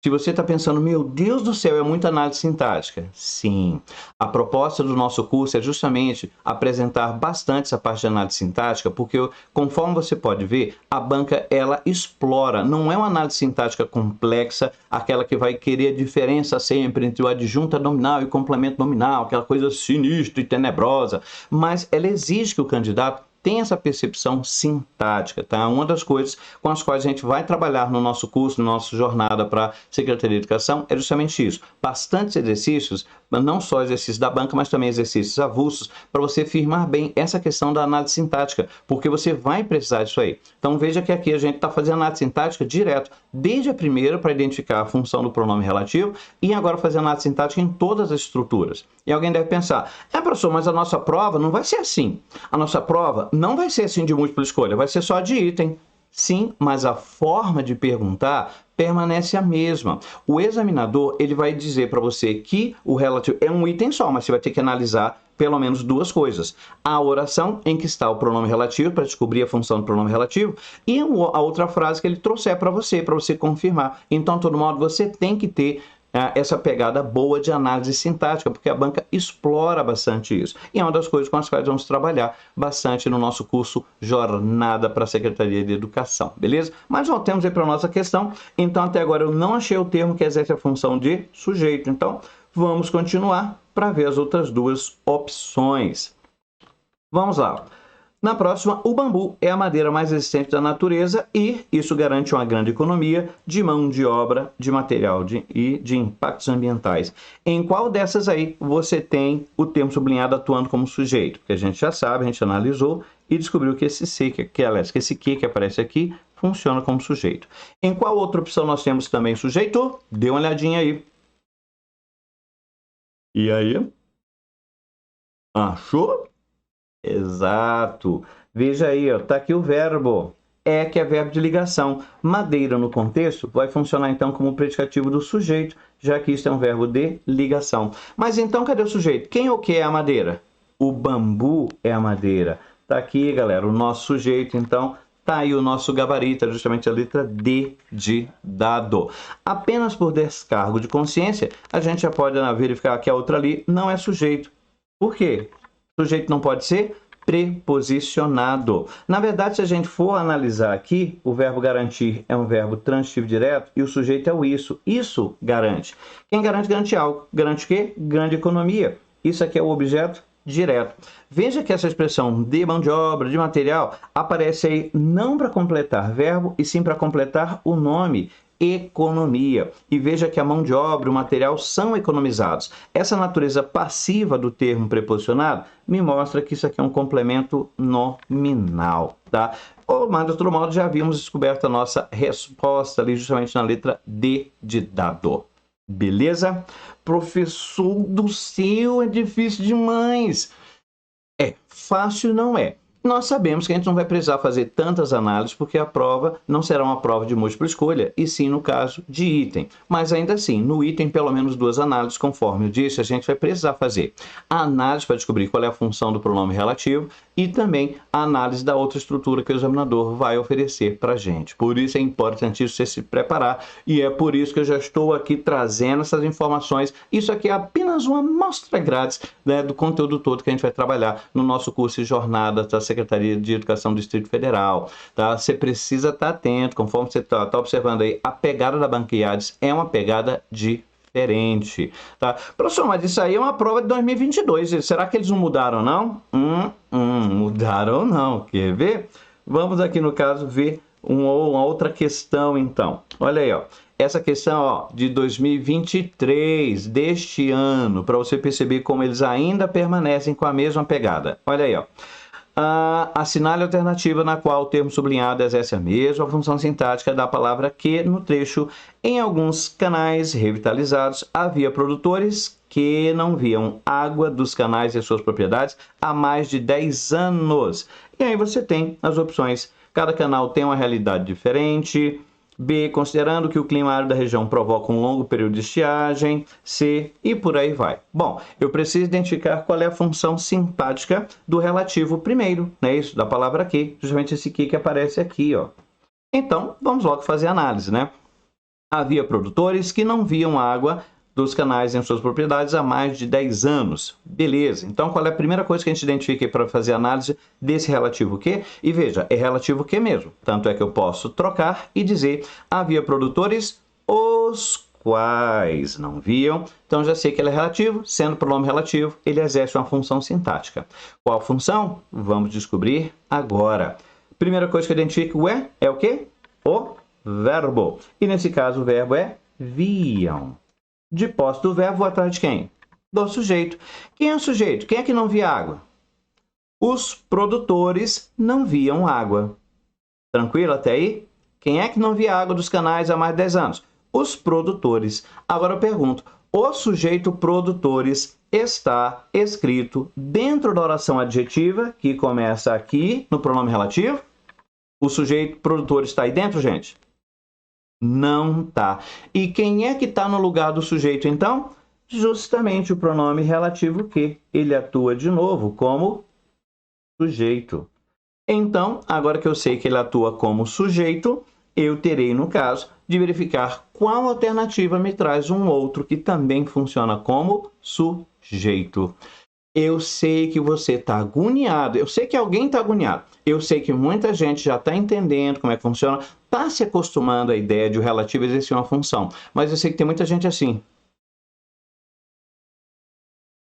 Se você está pensando, meu Deus do céu, é muita análise sintática. Sim. A proposta do nosso curso é justamente apresentar bastante essa parte de análise sintática, porque, conforme você pode ver, a banca, ela explora. Não é uma análise sintática complexa, aquela que vai querer a diferença sempre entre o adjunta nominal e o complemento nominal, aquela coisa sinistra e tenebrosa, mas ela exige que o candidato tem essa percepção sintática, tá? Uma das coisas com as quais a gente vai trabalhar no nosso curso, na nossa jornada para Secretaria de Educação, é justamente isso. Bastantes exercícios, não só exercícios da banca, mas também exercícios avulsos, para você firmar bem essa questão da análise sintática, porque você vai precisar disso aí. Então veja que aqui a gente está fazendo análise sintática direto, desde a primeira para identificar a função do pronome relativo e agora fazendo análise sintática em todas as estruturas. E alguém deve pensar, professor, mas a nossa prova não vai ser assim. A nossa prova não vai ser assim de múltipla escolha, vai ser só de item. Sim, mas a forma de perguntar permanece a mesma. O examinador, ele vai dizer para você que o relativo é um item só, mas você vai ter que analisar pelo menos duas coisas. A oração em que está o pronome relativo, para descobrir a função do pronome relativo, e a outra frase que ele trouxer para você confirmar. Então, de todo modo, você tem que ter essa pegada boa de análise sintática, porque a banca explora bastante isso. E é uma das coisas com as quais vamos trabalhar bastante no nosso curso Jornada para a Secretaria de Educação, beleza? Mas voltemos aí para a nossa questão. Então, até agora eu não achei o termo que exerce a função de sujeito. Então, vamos continuar para ver as outras duas opções. Vamos lá. Na próxima, o bambu é a madeira mais resistente da natureza e isso garante uma grande economia de mão de obra, de material e de impactos ambientais. Em qual dessas aí você tem o termo sublinhado atuando como sujeito? Porque a gente já sabe, a gente analisou e descobriu que esse C, que esse que aparece aqui, funciona como sujeito. Em qual outra opção nós temos também sujeito? Dê uma olhadinha aí. E aí? Achou? Exato. Veja aí, ó, tá aqui o verbo. É que é verbo de ligação. Madeira no contexto vai funcionar então como predicativo do sujeito, já que isso é um verbo de ligação. Mas então cadê o sujeito? Quem ou que é a madeira? O bambu é a madeira. Tá aqui, galera, o nosso sujeito, então tá aí o nosso gabarito, justamente a letra D de dado. Apenas por descargo de consciência, a gente já pode verificar que a outra ali não é sujeito. Por quê? Sujeito não pode ser preposicionado. Na verdade, se a gente for analisar aqui, o verbo garantir é um verbo transitivo direto e o sujeito é o isso. Isso garante. Quem garante, garante algo. Garante o quê? Grande economia. Isso aqui é o objeto direto. Veja que essa expressão de mão de obra, de material, aparece aí não para completar verbo, e sim para completar o nome. Economia. E veja que a mão de obra e o material são economizados. Essa natureza passiva do termo preposicionado me mostra que isso aqui é um complemento nominal, tá? Mas, de outro modo, já havíamos descoberto a nossa resposta ali justamente na letra D de dado. Beleza? Professor do céu, é difícil demais. É, fácil não é. Nós sabemos que a gente não vai precisar fazer tantas análises, porque a prova não será uma prova de múltipla escolha, e sim no caso de item. Mas ainda assim, no item, pelo menos duas análises, conforme eu disse, a gente vai precisar fazer a análise para descobrir qual é a função do pronome relativo e também a análise da outra estrutura que o examinador vai oferecer para a gente. Por isso é importantíssimo você se preparar, e é por isso que eu já estou aqui trazendo essas informações. Isso aqui é apenas uma amostra grátis, né, do conteúdo todo que a gente vai trabalhar no nosso curso de jornada da Secretaria de Educação do Distrito Federal, tá? Você precisa estar atento, conforme você está observando aí, a pegada da Banca IADES é uma pegada diferente, tá? Professor, mas isso aí é uma prova de 2022, será que eles não mudaram, não? Mudaram não, quer ver? Vamos aqui no caso ver uma outra questão, então. Olha aí, ó. essa questão ó, de 2023, deste ano, para você perceber como eles ainda permanecem com a mesma pegada. Olha aí, ó. Assinale a alternativa na qual o termo sublinhado exerce a mesma função sintática da palavra que no trecho. Em alguns canais revitalizados, havia produtores que não viam água dos canais e suas propriedades há mais de 10 anos. E aí você tem as opções. Cada canal tem uma realidade diferente. B, considerando que o clima árido da região provoca um longo período de estiagem. C, e por aí vai. Bom, eu preciso identificar qual é a função sintática do relativo primeiro, né? Isso, da palavra que, justamente esse que aparece aqui, ó. Então, vamos logo fazer a análise, né? Havia produtores que não viam água dos canais em suas propriedades há mais de 10 anos. Beleza. Então, qual é a primeira coisa que a gente identifica para fazer a análise desse relativo que? E veja, é relativo que mesmo. Tanto é que eu posso trocar e dizer havia produtores os quais não viam. Então, já sei que ele é relativo. Sendo pronome relativo, ele exerce uma função sintática. Qual função? Vamos descobrir agora. Primeira coisa que eu identifico é o quê? O verbo. E nesse caso, o verbo é viam. De posse do verbo, vou atrás de quem? Do sujeito. Quem é o sujeito? Quem é que não via água? Os produtores não viam água. Tranquilo até aí? Quem é que não via água dos canais há mais de 10 anos? Os produtores. Agora eu pergunto, o sujeito produtores está escrito dentro da oração adjetiva, que começa aqui no pronome relativo? O sujeito produtor está aí dentro, gente? Não tá. E quem é que está no lugar do sujeito, então? Justamente o pronome relativo que. Ele atua de novo como sujeito. Então, agora que eu sei que ele atua como sujeito, eu terei, no caso, de verificar qual alternativa me traz um outro que também funciona como sujeito. Eu sei que você está agoniado, eu sei que alguém está agoniado, eu sei que muita gente já está entendendo como é que funciona, está se acostumando à ideia de o relativo exercer uma função, mas eu sei que tem muita gente assim.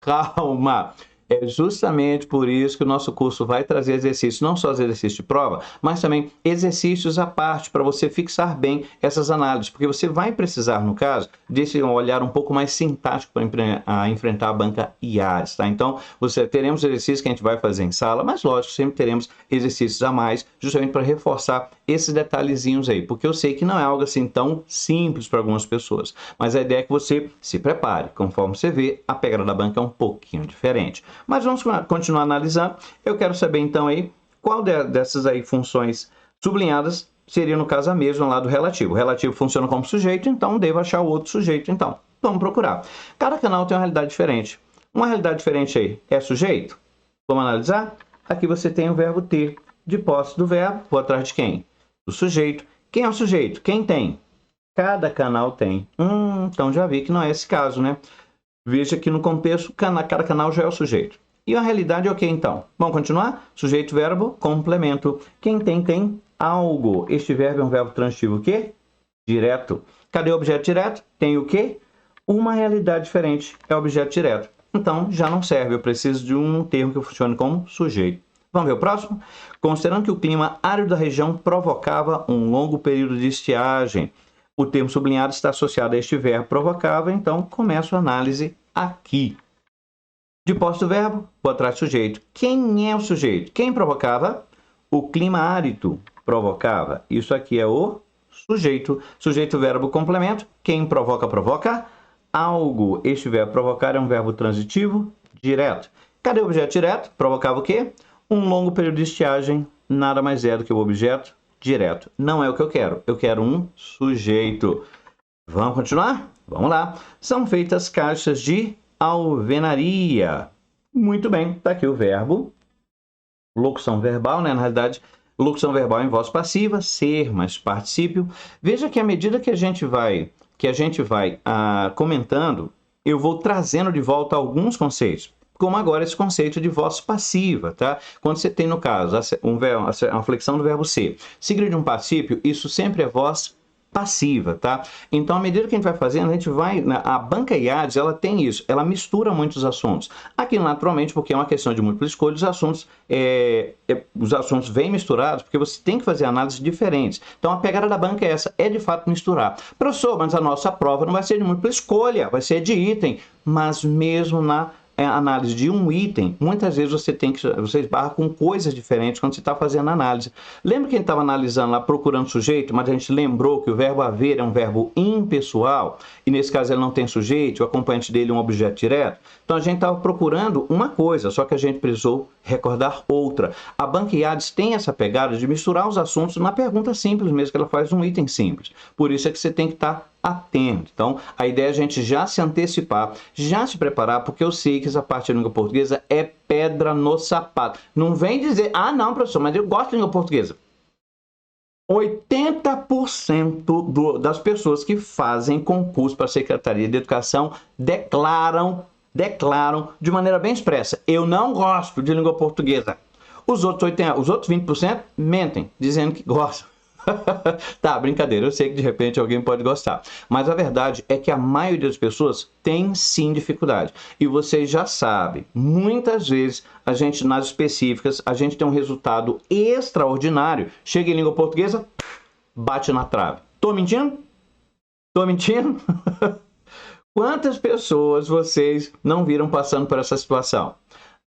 Calma! É justamente por isso que o nosso curso vai trazer exercícios, não só os exercícios de prova, mas também exercícios à parte, para você fixar bem essas análises, porque você vai precisar, no caso, desse olhar um pouco mais sintático para enfrentar a banca IAS, tá? Então, teremos exercícios que a gente vai fazer em sala, mas lógico, sempre teremos exercícios a mais, justamente para reforçar esses detalhezinhos aí, porque eu sei que não é algo assim tão simples para algumas pessoas, mas a ideia é que você se prepare, conforme você vê, a pegada da banca é um pouquinho diferente. Mas vamos continuar analisando. Eu quero saber então aí qual dessas aí funções sublinhadas seria no caso a mesma lá do relativo. O relativo funciona como sujeito, então devo achar o outro sujeito então. Vamos procurar. Cada canal tem uma realidade diferente. Uma realidade diferente aí é sujeito? Vamos analisar? Aqui você tem o verbo ter. De posse do verbo, vou atrás de quem? Do sujeito. Quem é o sujeito? Quem tem? Cada canal tem. Então já vi que não é esse caso, né? Veja que no contexto, cada canal já é o sujeito. E a realidade é o que então? Vamos continuar? Sujeito, verbo, complemento. Quem tem algo. Este verbo é um verbo transitivo o quê? Direto. Cadê o objeto direto? Tem o quê? Uma realidade diferente. É o objeto direto. Então, já não serve. Eu preciso de um termo que funcione como sujeito. Vamos ver o próximo? Considerando que o clima árido da região provocava um longo período de estiagem. O termo sublinhado está associado a este verbo provocava, então começo a análise aqui. De posse do verbo, vou atrás do sujeito. Quem é o sujeito? Quem provocava? O clima árido provocava. Isso aqui é o sujeito. Sujeito, verbo, complemento. Quem provoca, provoca algo. Este verbo provocar é um verbo transitivo direto. Cadê o objeto direto? Provocava o quê? Um longo período de estiagem. Nada mais é do que o objeto direto. Não é o que eu quero. Eu quero um sujeito. Vamos continuar? Vamos lá. São feitas caixas de alvenaria. Muito bem. Está aqui o verbo. Locução verbal, né? Na realidade, locução verbal em voz passiva. Ser mais particípio. Veja que à medida que a gente vai comentando, eu vou trazendo de volta alguns conceitos. Como agora esse conceito de voz passiva, tá? Quando você tem, no caso, uma flexão do verbo ser, seguido de um particípio, isso sempre é voz passiva, tá? Então, à medida que a gente vai fazendo, a gente vai... A banca IADES, ela tem isso, ela mistura muitos assuntos. Aqui, naturalmente, porque é uma questão de múltipla escolha, os assuntos vêm misturados, porque você tem que fazer análises diferentes. Então, a pegada da banca é essa, é de fato misturar. Professor, mas a nossa prova não vai ser de múltipla escolha, vai ser de item, mas mesmo na análise de um item, muitas vezes você esbarra com coisas diferentes quando você está fazendo análise. Lembra que a gente estava analisando lá, procurando sujeito, mas a gente lembrou que o verbo haver é um verbo impessoal, e nesse caso ele não tem sujeito, o acompanhante dele é um objeto direto? Então a gente estava procurando uma coisa, só que a gente precisou recordar outra. A banca IADES tem essa pegada de misturar os assuntos na pergunta simples mesmo, que ela faz um item simples. Por isso é que você tem que estar atento. Então, a ideia é a gente já se antecipar, já se preparar, porque eu sei que essa parte da língua portuguesa é pedra no sapato. Não vem dizer, ah, não, professor, mas eu gosto de língua portuguesa. 80% das pessoas que fazem concurso para a Secretaria de Educação declaram de maneira bem expressa, eu não gosto de língua portuguesa. Os outros 20% mentem, dizendo que gostam. Tá, brincadeira, eu sei que de repente alguém pode gostar, mas a verdade é que a maioria das pessoas tem sim dificuldade, e vocês já sabem, muitas vezes a gente nas específicas, a gente tem um resultado extraordinário, chega em língua portuguesa, bate na trave. Tô mentindo? Tô mentindo? Quantas pessoas vocês não viram passando por essa situação?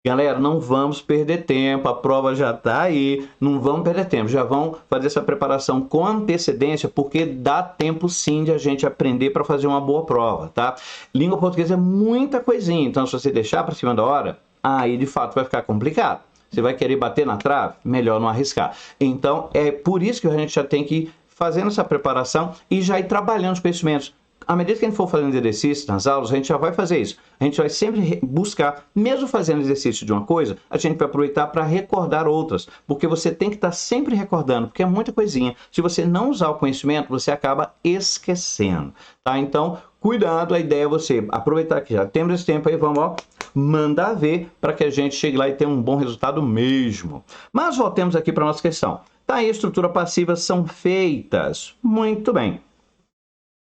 Galera, não vamos perder tempo, a prova já está aí, não vamos perder tempo, já vão fazer essa preparação com antecedência, porque dá tempo sim de a gente aprender para fazer uma boa prova, tá? Língua portuguesa é muita coisinha, então se você deixar para cima da hora, aí de fato vai ficar complicado. Você vai querer bater na trave? Melhor não arriscar. Então, é por isso que a gente já tem que ir fazendo essa preparação e já ir trabalhando os conhecimentos. À medida que a gente for fazendo exercícios nas aulas, a gente já vai fazer isso. A gente vai sempre buscar, mesmo fazendo exercício de uma coisa, a gente vai aproveitar para recordar outras. Porque você tem que estar sempre recordando, porque é muita coisinha. Se você não usar o conhecimento, você acaba esquecendo. Tá? Então, cuidado, a ideia é você aproveitar que já temos esse tempo aí, vamos mandar ver para que a gente chegue lá e tenha um bom resultado mesmo. Mas voltemos aqui para a nossa questão. Tá aí, estrutura passiva são feitas. Muito bem.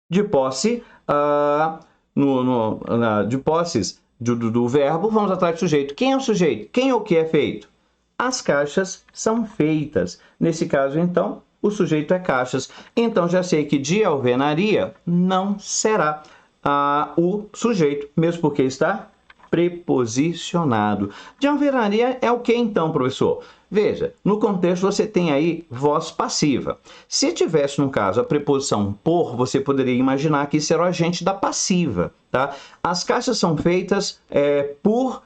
De posse, de posses do verbo, vamos atrás do sujeito. Quem é o sujeito? Quem ou o que é feito? As caixas são feitas. Nesse caso, então, o sujeito é caixas. Então, já sei que de alvenaria não será o sujeito, mesmo porque está preposicionado. De alvenaria é o que então, professor? Veja, no contexto você tem aí voz passiva. Se tivesse, no caso, a preposição por, você poderia imaginar que isso era o agente da passiva, tá? As caixas são feitas por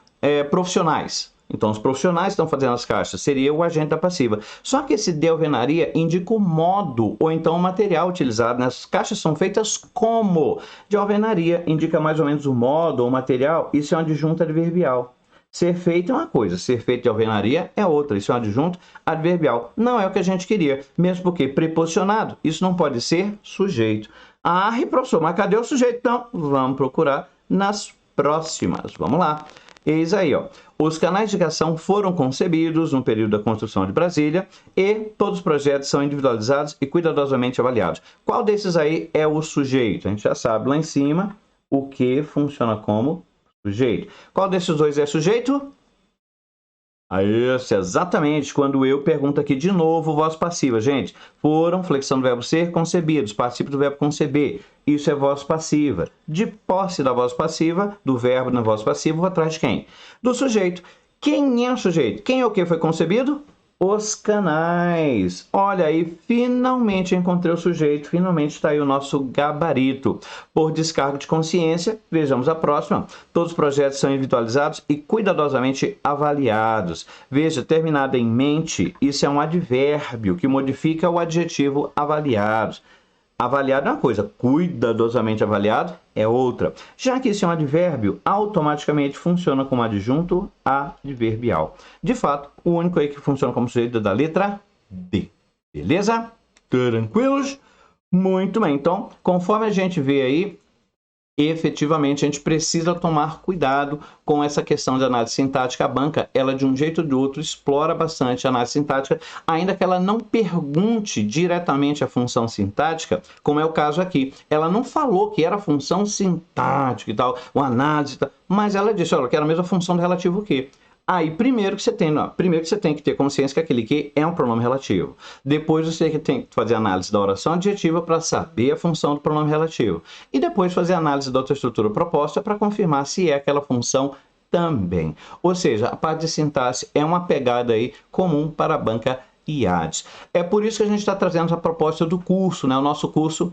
profissionais. Então, os profissionais estão fazendo as caixas, seria o agente da passiva. Só que esse de alvenaria indica o modo ou então o material utilizado. Né? As caixas são feitas como? De alvenaria indica mais ou menos o modo ou o material, isso é uma adjunta adverbial. Ser feito é uma coisa, ser feito de alvenaria é outra, isso é um adjunto adverbial. Não é o que a gente queria, mesmo porque preposicionado, isso não pode ser sujeito. Professor, mas cadê o sujeito? Então, vamos procurar nas próximas. Vamos lá. Eis aí, ó. Os canais de ligação foram concebidos no período da construção de Brasília e todos os projetos são individualizados e cuidadosamente avaliados. Qual desses aí é o sujeito? A gente já sabe lá em cima o que funciona como sujeito. Qual desses dois é sujeito? Isso, exatamente. Quando eu pergunto aqui de novo, voz passiva. Gente, foram, flexão do verbo ser, concebidos, participio do verbo conceber. Isso é voz passiva. De posse da voz passiva, do verbo na voz passiva, vou atrás de quem? Do sujeito. Quem é o sujeito? Quem é o que foi concebido? Os canais. Olha aí, finalmente encontrei o sujeito, finalmente está aí o nosso gabarito. Por descargo de consciência, vejamos a próxima. Todos os projetos são individualizados e cuidadosamente avaliados. Veja, terminado em mente, isso é um advérbio que modifica o adjetivo avaliados. Avaliado é uma coisa, cuidadosamente avaliado é outra. Já que isso é um advérbio, automaticamente funciona como adjunto adverbial. De fato, o único aí que funciona como sujeito é da letra D. Beleza? Tranquilos? Muito bem. Então, conforme a gente vê aí, efetivamente a gente precisa tomar cuidado com essa questão de análise sintática. A banca, ela de um jeito ou de outro explora bastante a análise sintática, ainda que ela não pergunte diretamente a função sintática, como é o caso aqui. Ela não falou que era função sintática e tal, uma análise, mas ela disse, olha, que era a mesma função do relativo o quê? Aí, primeiro que você tem que ter consciência que aquele que é um pronome relativo. Depois você tem que fazer análise da oração adjetiva para saber a função do pronome relativo. E depois fazer análise da outra estrutura proposta para confirmar se é aquela função também. Ou seja, a parte de sintaxe é uma pegada aí comum para a banca IADES. É por isso que a gente está trazendo a proposta do curso, né? O nosso curso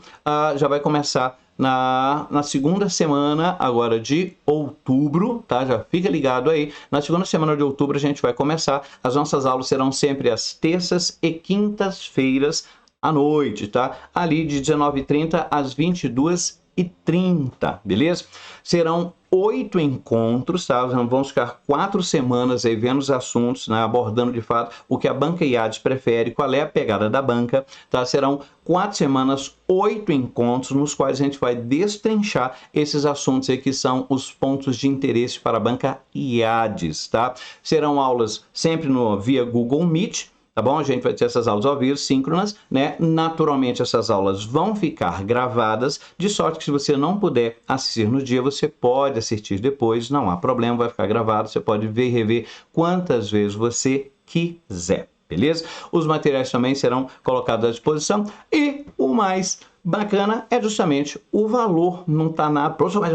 já vai começar na segunda semana agora de outubro, tá? Já fica ligado aí. Na segunda semana de outubro a gente vai começar. As nossas aulas serão sempre às terças e quintas-feiras à noite, tá? Ali de 19h30 às 22h30, beleza? Serão 8 encontros, tá? Vamos ficar 4 semanas aí vendo os assuntos, né? Abordando de fato o que a banca IADES prefere, qual é a pegada da banca, tá? Serão 4 semanas, 8 encontros, nos quais a gente vai destrinchar esses assuntos aí que são os pontos de interesse para a banca IADES, tá? Serão aulas sempre via Google Meet, tá bom? A gente vai ter essas aulas ao vivo, síncronas, né? Naturalmente, essas aulas vão ficar gravadas, de sorte que se você não puder assistir no dia, você pode assistir depois, não há problema, vai ficar gravado, você pode ver e rever quantas vezes você quiser, beleza? Os materiais também serão colocados à disposição e o mais bacana é justamente o valor, não está nada. Professor, mas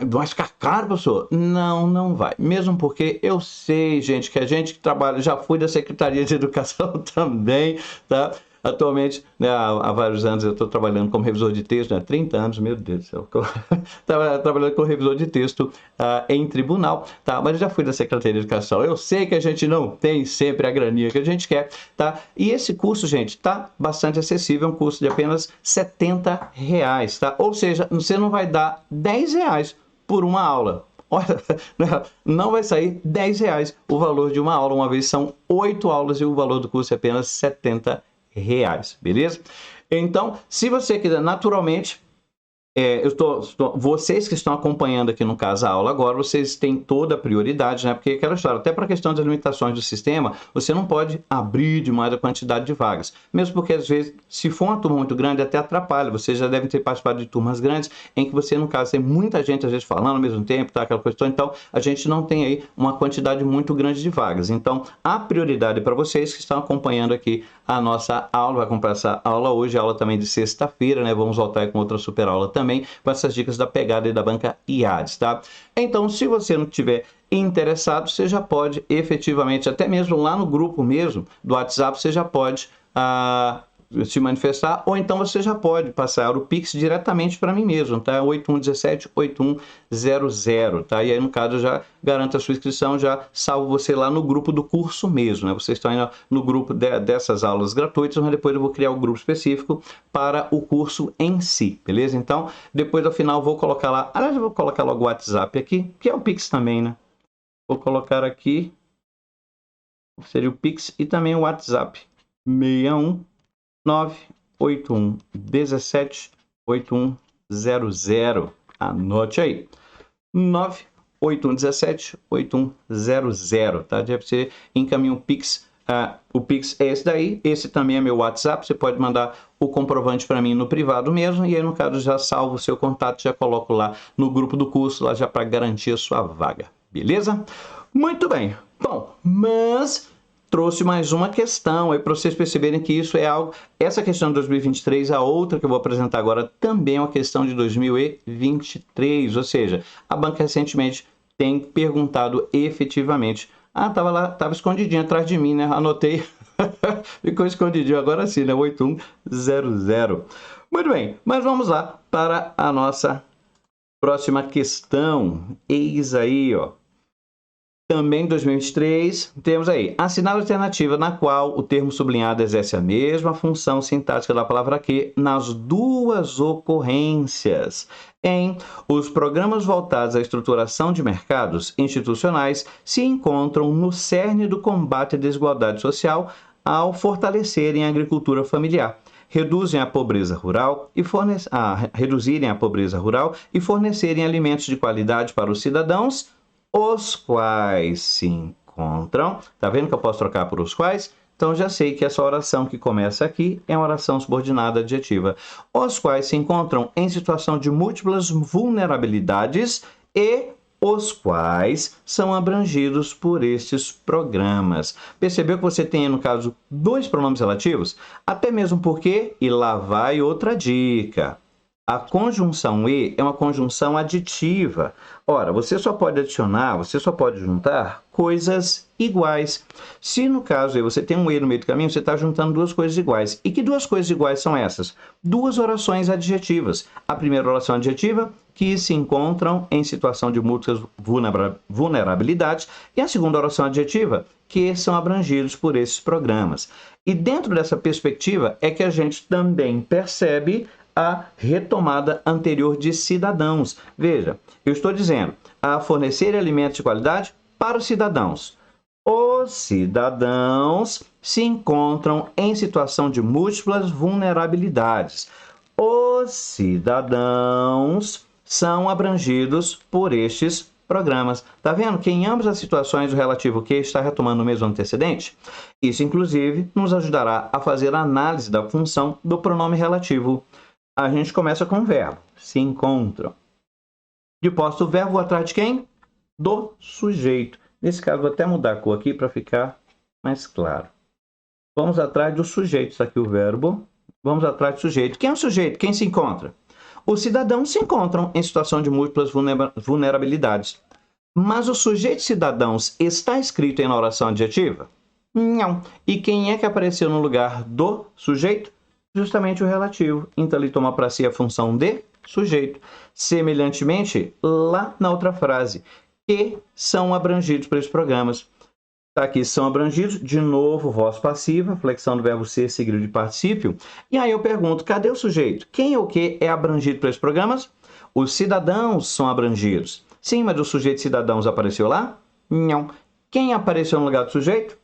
vai ficar caro, professor? Não, não vai. Mesmo porque eu sei, gente, que a gente que trabalha, já fui da Secretaria de Educação também, tá? Atualmente, né, há vários anos eu estou trabalhando como revisor de texto, né, 30 anos, meu Deus do céu, trabalhando como revisor de texto em tribunal, tá? Mas eu já fui da Secretaria de Educação, eu sei que a gente não tem sempre a graninha que a gente quer, tá? E esse curso, gente, tá bastante acessível, é um curso de apenas R$70, tá? Ou seja, você não vai dar R$10 por uma aula. Olha, não vai sair R$10 o valor de uma aula, uma vez são 8 aulas e o valor do curso é apenas R$70, beleza? Então, se você quiser, naturalmente, vocês que estão acompanhando aqui no caso a aula agora, vocês têm toda a prioridade, né? Porque aquela história, até para a questão das limitações do sistema, você não pode abrir demais a quantidade de vagas. Mesmo porque, às vezes, se for uma turma muito grande, até atrapalha. Vocês já devem ter participado de turmas grandes, em que você, no caso, tem muita gente, às vezes, falando ao mesmo tempo, tá? Aquela questão. Então, a gente não tem aí uma quantidade muito grande de vagas. Então, a prioridade para vocês que estão acompanhando aqui a nossa aula, vai comprar essa aula hoje, aula também de sexta-feira, né? Vamos voltar aí com outra super aula também, com essas dicas da pegada e da banca IADES, tá? Então, se você não tiver interessado, você já pode efetivamente, até mesmo lá no grupo mesmo do WhatsApp, você já pode se manifestar, ou então você já pode passar o Pix diretamente para mim mesmo, tá? 8117-8100, tá? E aí, no caso, eu já garanto a sua inscrição, já salvo você lá no grupo do curso mesmo, né? Vocês estão indo no grupo dessas aulas gratuitas, mas depois eu vou criar um grupo específico para o curso em si, beleza? Então, depois, ao final, eu vou colocar lá, aliás, eu vou colocar logo o WhatsApp aqui, que é o Pix também, né? Vou colocar aqui, seria o Pix e também o WhatsApp, 61 981178100. Anote aí. 981178100, tá? Já você encaminha o Pix. O Pix é esse daí. Esse também é meu WhatsApp. Você pode mandar o comprovante para mim no privado mesmo. E aí, no caso, já salvo o seu contato, já coloco lá no grupo do curso, lá já para garantir a sua vaga. Beleza? Muito bem. Bom, mas trouxe mais uma questão aí para vocês perceberem que isso é algo. Essa questão de 2023, a outra que eu vou apresentar agora, também é uma questão de 2023. Ou seja, a banca recentemente tem perguntado efetivamente. Tava lá, tava escondidinho atrás de mim, né? Anotei. Ficou escondidinho, agora sim, né? 8100. Muito bem, mas vamos lá para a nossa próxima questão. Eis aí, ó. Também em 2023, temos aí a assinada alternativa na qual o termo sublinhado exerce a mesma função sintática da palavra que nas duas ocorrências. Os programas voltados à estruturação de mercados institucionais se encontram no cerne do combate à desigualdade social ao fortalecerem a agricultura familiar, reduzem a pobreza rural e reduzirem a pobreza rural e fornecerem alimentos de qualidade para os cidadãos, os quais se encontram. Tá vendo que eu posso trocar por os quais? Então, já sei que essa oração que começa aqui é uma oração subordinada adjetiva. Os quais se encontram em situação de múltiplas vulnerabilidades e os quais são abrangidos por estes programas. Percebeu que você tem, no caso, dois pronomes relativos? Até mesmo porque, e lá vai outra dica. A conjunção e é uma conjunção aditiva. Ora, você só pode adicionar, você só pode juntar coisas iguais. Se no caso aí você tem um e no meio do caminho, você está juntando duas coisas iguais. E que duas coisas iguais são essas? Duas orações adjetivas. A primeira oração adjetiva, que se encontram em situação de múltiplas vulnerabilidades, e a segunda oração adjetiva, que são abrangidos por esses programas. E dentro dessa perspectiva é que a gente também percebe a retomada anterior de cidadãos. Veja, eu estou dizendo a fornecer alimentos de qualidade para os cidadãos. Os cidadãos se encontram em situação de múltiplas vulnerabilidades. Os cidadãos são abrangidos por estes programas. Tá vendo que em ambas as situações o relativo que está retomando o mesmo antecedente? Isso, inclusive, nos ajudará a fazer a análise da função do pronome relativo. A gente começa com o verbo, se encontram. De posto o verbo atrás de quem? Do sujeito. Nesse caso, vou até mudar a cor aqui para ficar mais claro. Vamos atrás do sujeito. Isso aqui é o verbo. Vamos atrás do sujeito. Quem é o sujeito? Quem se encontra? Os cidadãos se encontram em situação de múltiplas vulnerabilidades. Mas o sujeito cidadãos está escrito na oração adjetiva? Não. E quem é que apareceu no lugar do sujeito? Justamente o relativo. Então, ele toma para si a função de sujeito. Semelhantemente, lá na outra frase, que são abrangidos por esses programas. Tá aqui, são abrangidos, de novo, voz passiva, flexão do verbo ser seguido de particípio. E aí eu pergunto, cadê o sujeito? Quem ou o que é abrangido por esses programas? Os cidadãos são abrangidos. Sim, mas o sujeito cidadãos apareceu lá? Não. Quem apareceu no lugar do sujeito?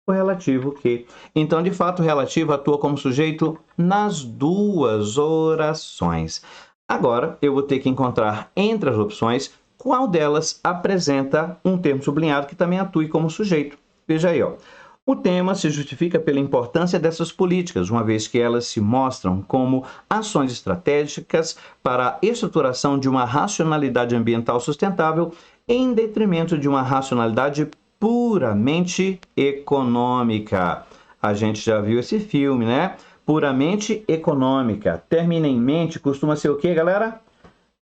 O relativo que. Então, de fato, o relativo atua como sujeito nas duas orações. Agora, eu vou ter que encontrar entre as opções qual delas apresenta um termo sublinhado que também atue como sujeito. Veja aí, ó. O tema se justifica pela importância dessas políticas, uma vez que elas se mostram como ações estratégicas para a estruturação de uma racionalidade ambiental sustentável em detrimento de uma racionalidade puramente econômica. A gente já viu esse filme, né? Puramente econômica. Termina em mente, costuma ser o quê, galera?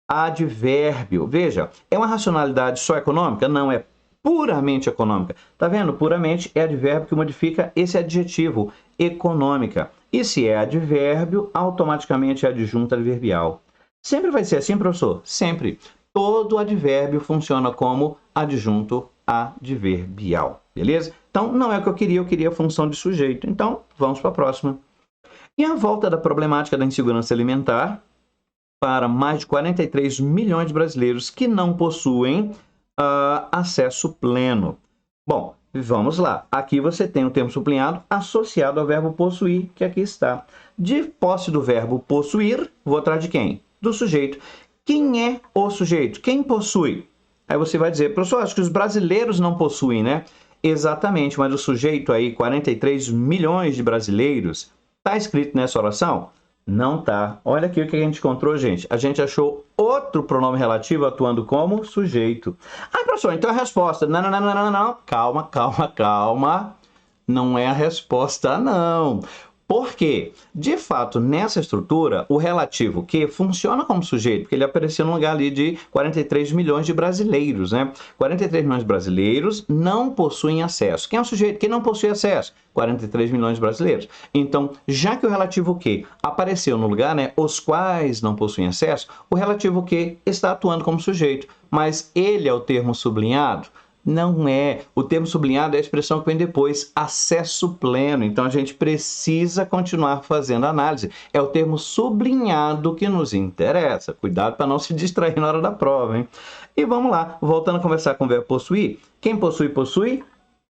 Advérbio. Veja, é uma racionalidade só econômica? Não, é puramente econômica. Tá vendo? Puramente é advérbio que modifica esse adjetivo, econômica. E se é advérbio, automaticamente é adjunto adverbial. Sempre vai ser assim, professor? Sempre. Todo advérbio funciona como adjunto adverbial, beleza? Então, não é o que eu queria a função de sujeito. Então, vamos para a próxima. E a volta da problemática da insegurança alimentar para mais de 43 milhões de brasileiros que não possuem acesso pleno. Bom, vamos lá. Aqui você tem o termo sublinhado associado ao verbo possuir, que aqui está. De posse do verbo possuir, vou atrás de quem? Do sujeito. Quem é o sujeito? Quem possui? Aí você vai dizer, professor, acho que os brasileiros não possuem, né? Exatamente, mas o sujeito aí, 43 milhões de brasileiros, está escrito nessa oração? Não tá. Olha aqui o que a gente encontrou, gente. A gente achou outro pronome relativo atuando como sujeito. Ah, professor, então a resposta... Não. Calma. Não é a resposta, não. Por quê? De fato, nessa estrutura, o relativo que funciona como sujeito, porque ele apareceu no lugar ali de 43 milhões de brasileiros, né? 43 milhões de brasileiros não possuem acesso. Quem é o sujeito? Quem não possui acesso? 43 milhões de brasileiros. Então, já que o relativo que apareceu no lugar, né, os quais não possuem acesso, o relativo que está atuando como sujeito, mas ele é o termo sublinhado? Não é. O termo sublinhado é a expressão que vem depois, acesso pleno. Então, a gente precisa continuar fazendo análise. É o termo sublinhado que nos interessa. Cuidado para não se distrair na hora da prova, hein? E vamos lá, voltando a conversar com o verbo possuir. Quem possui, possui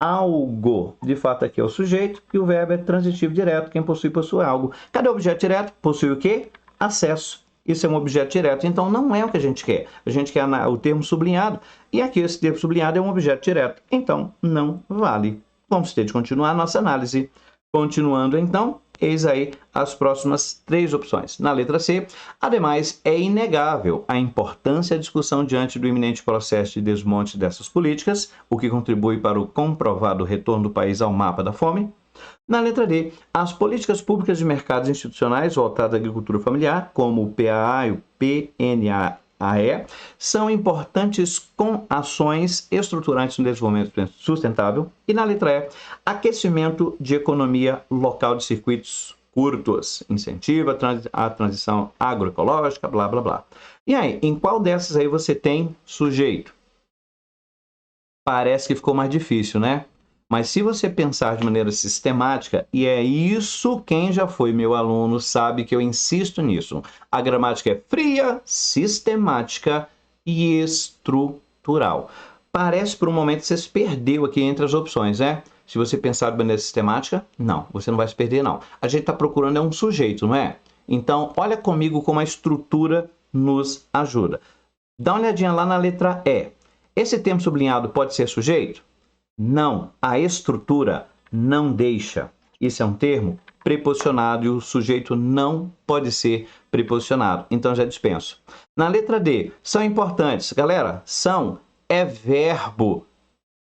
algo. De fato, aqui é o sujeito e o verbo é transitivo direto. Quem possui algo. Cadê o objeto direto? Possui o quê? Acesso. Isso é um objeto direto. Então, não é o que a gente quer. A gente quer o termo sublinhado. E aqui, esse termo sublinhado é um objeto direto. Então, não vale. Vamos ter de continuar a nossa análise. Continuando, então, eis aí as próximas 3 opções. Na letra C, ademais, é inegável a importância da discussão diante do iminente processo de desmonte dessas políticas, o que contribui para o comprovado retorno do país ao mapa da fome. Na letra D, as políticas públicas de mercados institucionais voltadas à agricultura familiar, como o PAA e o PNAE, são importantes com ações estruturantes no desenvolvimento sustentável. E na letra E, aquecimento de economia local de circuitos curtos, incentiva a transição agroecológica, blá, blá, blá. E aí, em qual dessas aí você tem sujeito? Parece que ficou mais difícil, né? Mas se você pensar de maneira sistemática, e é isso, quem já foi meu aluno sabe que eu insisto nisso. A gramática é fria, sistemática e estrutural. Parece por um momento que você se perdeu aqui entre as opções, né? Se você pensar de maneira sistemática, não, você não vai se perder, não. A gente está procurando um sujeito, não é? Então, olha comigo como a estrutura nos ajuda. Dá uma olhadinha lá na letra E. Esse termo sublinhado pode ser sujeito? Não, a estrutura não deixa. Isso é um termo preposicionado e o sujeito não pode ser preposicionado. Então já dispenso. Na letra D, são importantes. Galera, são é verbo.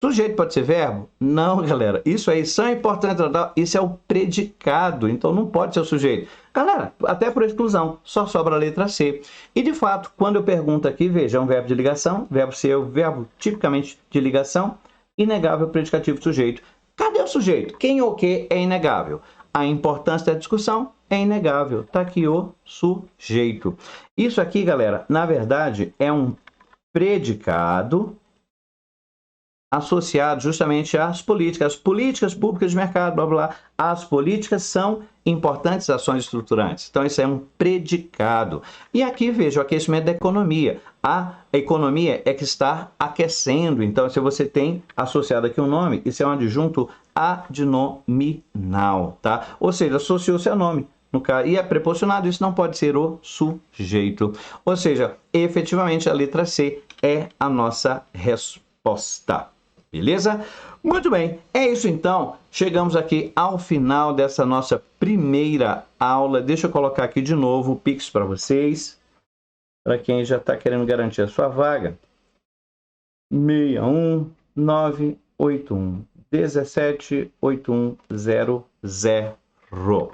Sujeito pode ser verbo? Não, galera. Isso aí, são importantes. Isso é o predicado. Então não pode ser o sujeito. Galera, até por exclusão, só sobra a letra C. E de fato, quando eu pergunto aqui, veja, é um verbo de ligação. Verbo ser é o verbo tipicamente de ligação. Inegável, predicativo, sujeito. Cadê o sujeito? Quem ou que é inegável? A importância da discussão é inegável. Está aqui o sujeito. Isso aqui, galera, na verdade, é um predicado associado justamente às políticas públicas de mercado, blá, blá, blá. As políticas são importantes ações estruturantes. Então, isso é um predicado. E aqui, veja, o aquecimento da economia. A economia é que está aquecendo. Então, se você tem associado aqui um nome, isso é um adjunto adnominal, tá? Ou seja, associou-se ao nome. No caso, e é preposicionado, isso não pode ser o sujeito. Ou seja, efetivamente, a letra C é a nossa resposta. Beleza? Muito bem, é isso então. Chegamos aqui ao final dessa nossa primeira aula. Deixa eu colocar aqui de novo o Pix para vocês. Para quem já está querendo garantir a sua vaga. 61981 178100.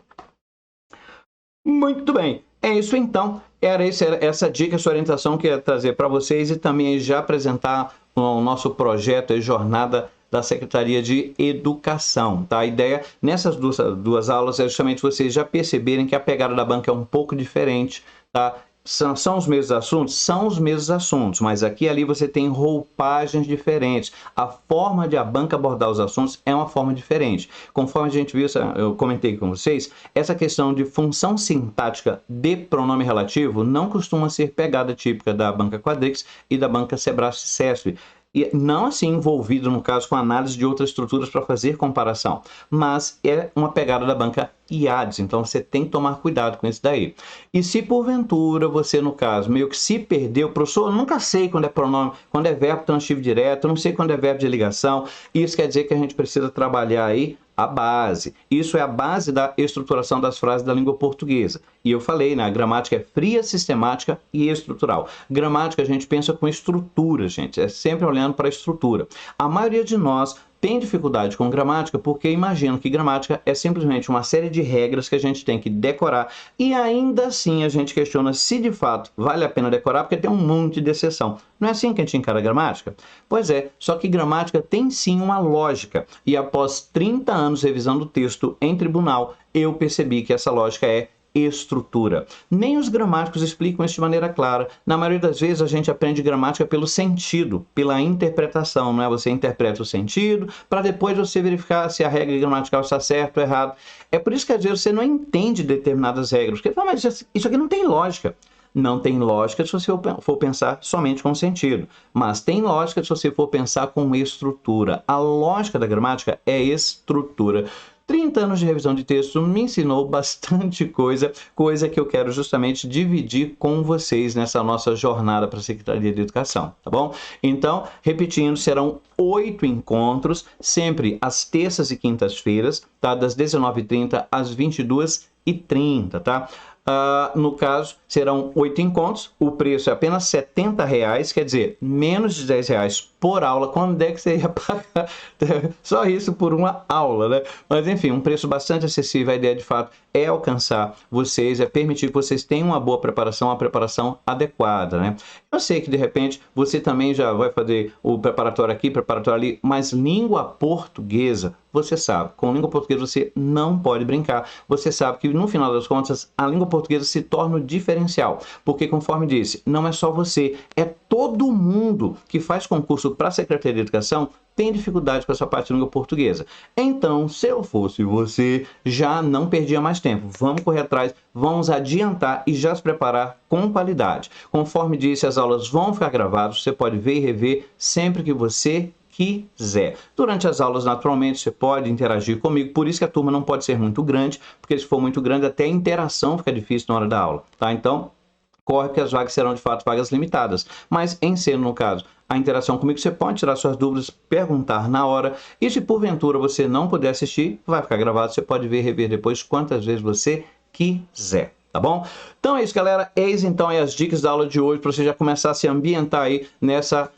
Muito bem, é isso então. Era essa dica, essa orientação que eu ia trazer para vocês e também já apresentar o nosso projeto e jornada da Secretaria de Educação, tá? A ideia nessas duas aulas é justamente vocês já perceberem que a pegada da banca é um pouco diferente, tá? São os mesmos assuntos? São os mesmos assuntos, mas aqui e ali você tem roupagens diferentes. A forma de a banca abordar os assuntos é uma forma diferente. Conforme a gente viu, eu comentei com vocês, essa questão de função sintática de pronome relativo não costuma ser pegada típica da banca Quadrix e da banca Sebrae-CESP. E não assim envolvido, no caso, com análise de outras estruturas para fazer comparação, mas é uma pegada da banca IADES, então você tem que tomar cuidado com isso daí. E se porventura você, no caso, meio que se perdeu, professor, eu nunca sei quando é pronome, quando é verbo transitivo direto, eu não sei quando é verbo de ligação, isso quer dizer que a gente precisa trabalhar aí a base. Isso é a base da estruturação das frases da língua portuguesa. E eu falei, né? A gramática é fria, sistemática e estrutural. Gramática a gente pensa com estrutura, gente. É sempre olhando para a estrutura. A maioria de nós tem dificuldade com gramática porque imaginam que gramática é simplesmente uma série de regras que a gente tem que decorar e ainda assim a gente questiona se de fato vale a pena decorar porque tem um monte de exceção. Não é assim que a gente encara a gramática? Pois é, só que gramática tem sim uma lógica e após 30 anos revisando o texto em tribunal, eu percebi que essa lógica é estrutura. Nem os gramáticos explicam isso de maneira clara. Na maioria das vezes a gente aprende gramática pelo sentido, pela interpretação, não é? Você interpreta o sentido para depois você verificar se a regra gramatical está certa ou errada. É por isso que às vezes você não entende determinadas regras. Porque fala, mas isso aqui não tem lógica. Não tem lógica se você for pensar somente com sentido, mas tem lógica se você for pensar com estrutura. A lógica da gramática é estrutura. 30 anos de revisão de texto me ensinou bastante coisa que eu quero justamente dividir com vocês nessa nossa jornada para a Secretaria de Educação, tá bom? Então, repetindo, serão 8 encontros, sempre às terças e quintas-feiras, tá? Das 19h30 às 22h30, tá? No caso, serão 8 encontros, o preço é apenas R$ 70,00, quer dizer, menos de R$10,00 por aula. Quando é que você ia pagar só isso por uma aula, né? Mas enfim, um preço bastante acessível. A ideia de fato é alcançar vocês, é permitir que vocês tenham uma boa preparação, uma preparação adequada, né? Eu sei que de repente você também já vai fazer o preparatório aqui, preparatório ali, mas língua portuguesa, você sabe, com língua portuguesa você não pode brincar. Você sabe que no final das contas a língua portuguesa se torna o diferencial, porque conforme disse, não é só você, é todo mundo que faz concurso para a Secretaria de Educação tem dificuldade com essa parte de língua portuguesa. Então, se eu fosse você, já não perdia mais tempo. Vamos correr atrás, vamos adiantar e já se preparar com qualidade. Conforme disse, as aulas vão ficar gravadas, você pode ver e rever sempre que você quiser. Durante as aulas, naturalmente, você pode interagir comigo, por isso que a turma não pode ser muito grande, porque se for muito grande, até a interação fica difícil na hora da aula, tá? Então, corre que as vagas serão de fato vagas limitadas. Mas em sendo, no caso, a interação comigo, você pode tirar suas dúvidas, perguntar na hora. E se porventura você não puder assistir, vai ficar gravado, você pode ver e rever depois quantas vezes você quiser. Tá bom? Então é isso, galera. Eis então aí as dicas da aula de hoje para você já começar a se ambientar aí nessa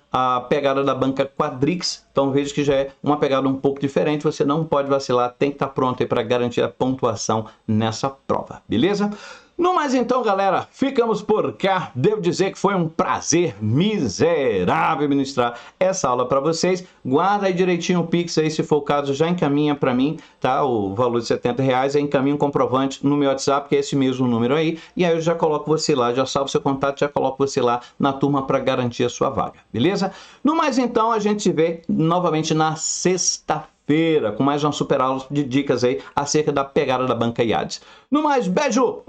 pegada da banca Quadrix. Então veja que já é uma pegada um pouco diferente. Você não pode vacilar, tem que estar pronto aí para garantir a pontuação nessa prova. Beleza? No mais então, galera, ficamos por cá. Devo dizer que foi um prazer miserável ministrar essa aula para vocês. Guarda aí direitinho o Pix aí, se for o caso, já encaminha para mim, tá? O valor de R$70, aí encaminha um comprovante no meu WhatsApp, que é esse mesmo número aí, e aí eu já coloco você lá, já salvo seu contato, já coloco você lá na turma para garantir a sua vaga, beleza? No mais então, a gente se vê novamente na sexta-feira com mais uma super aula de dicas aí acerca da pegada da banca IADES. No mais, beijo!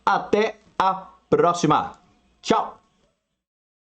Até a próxima! Tchau!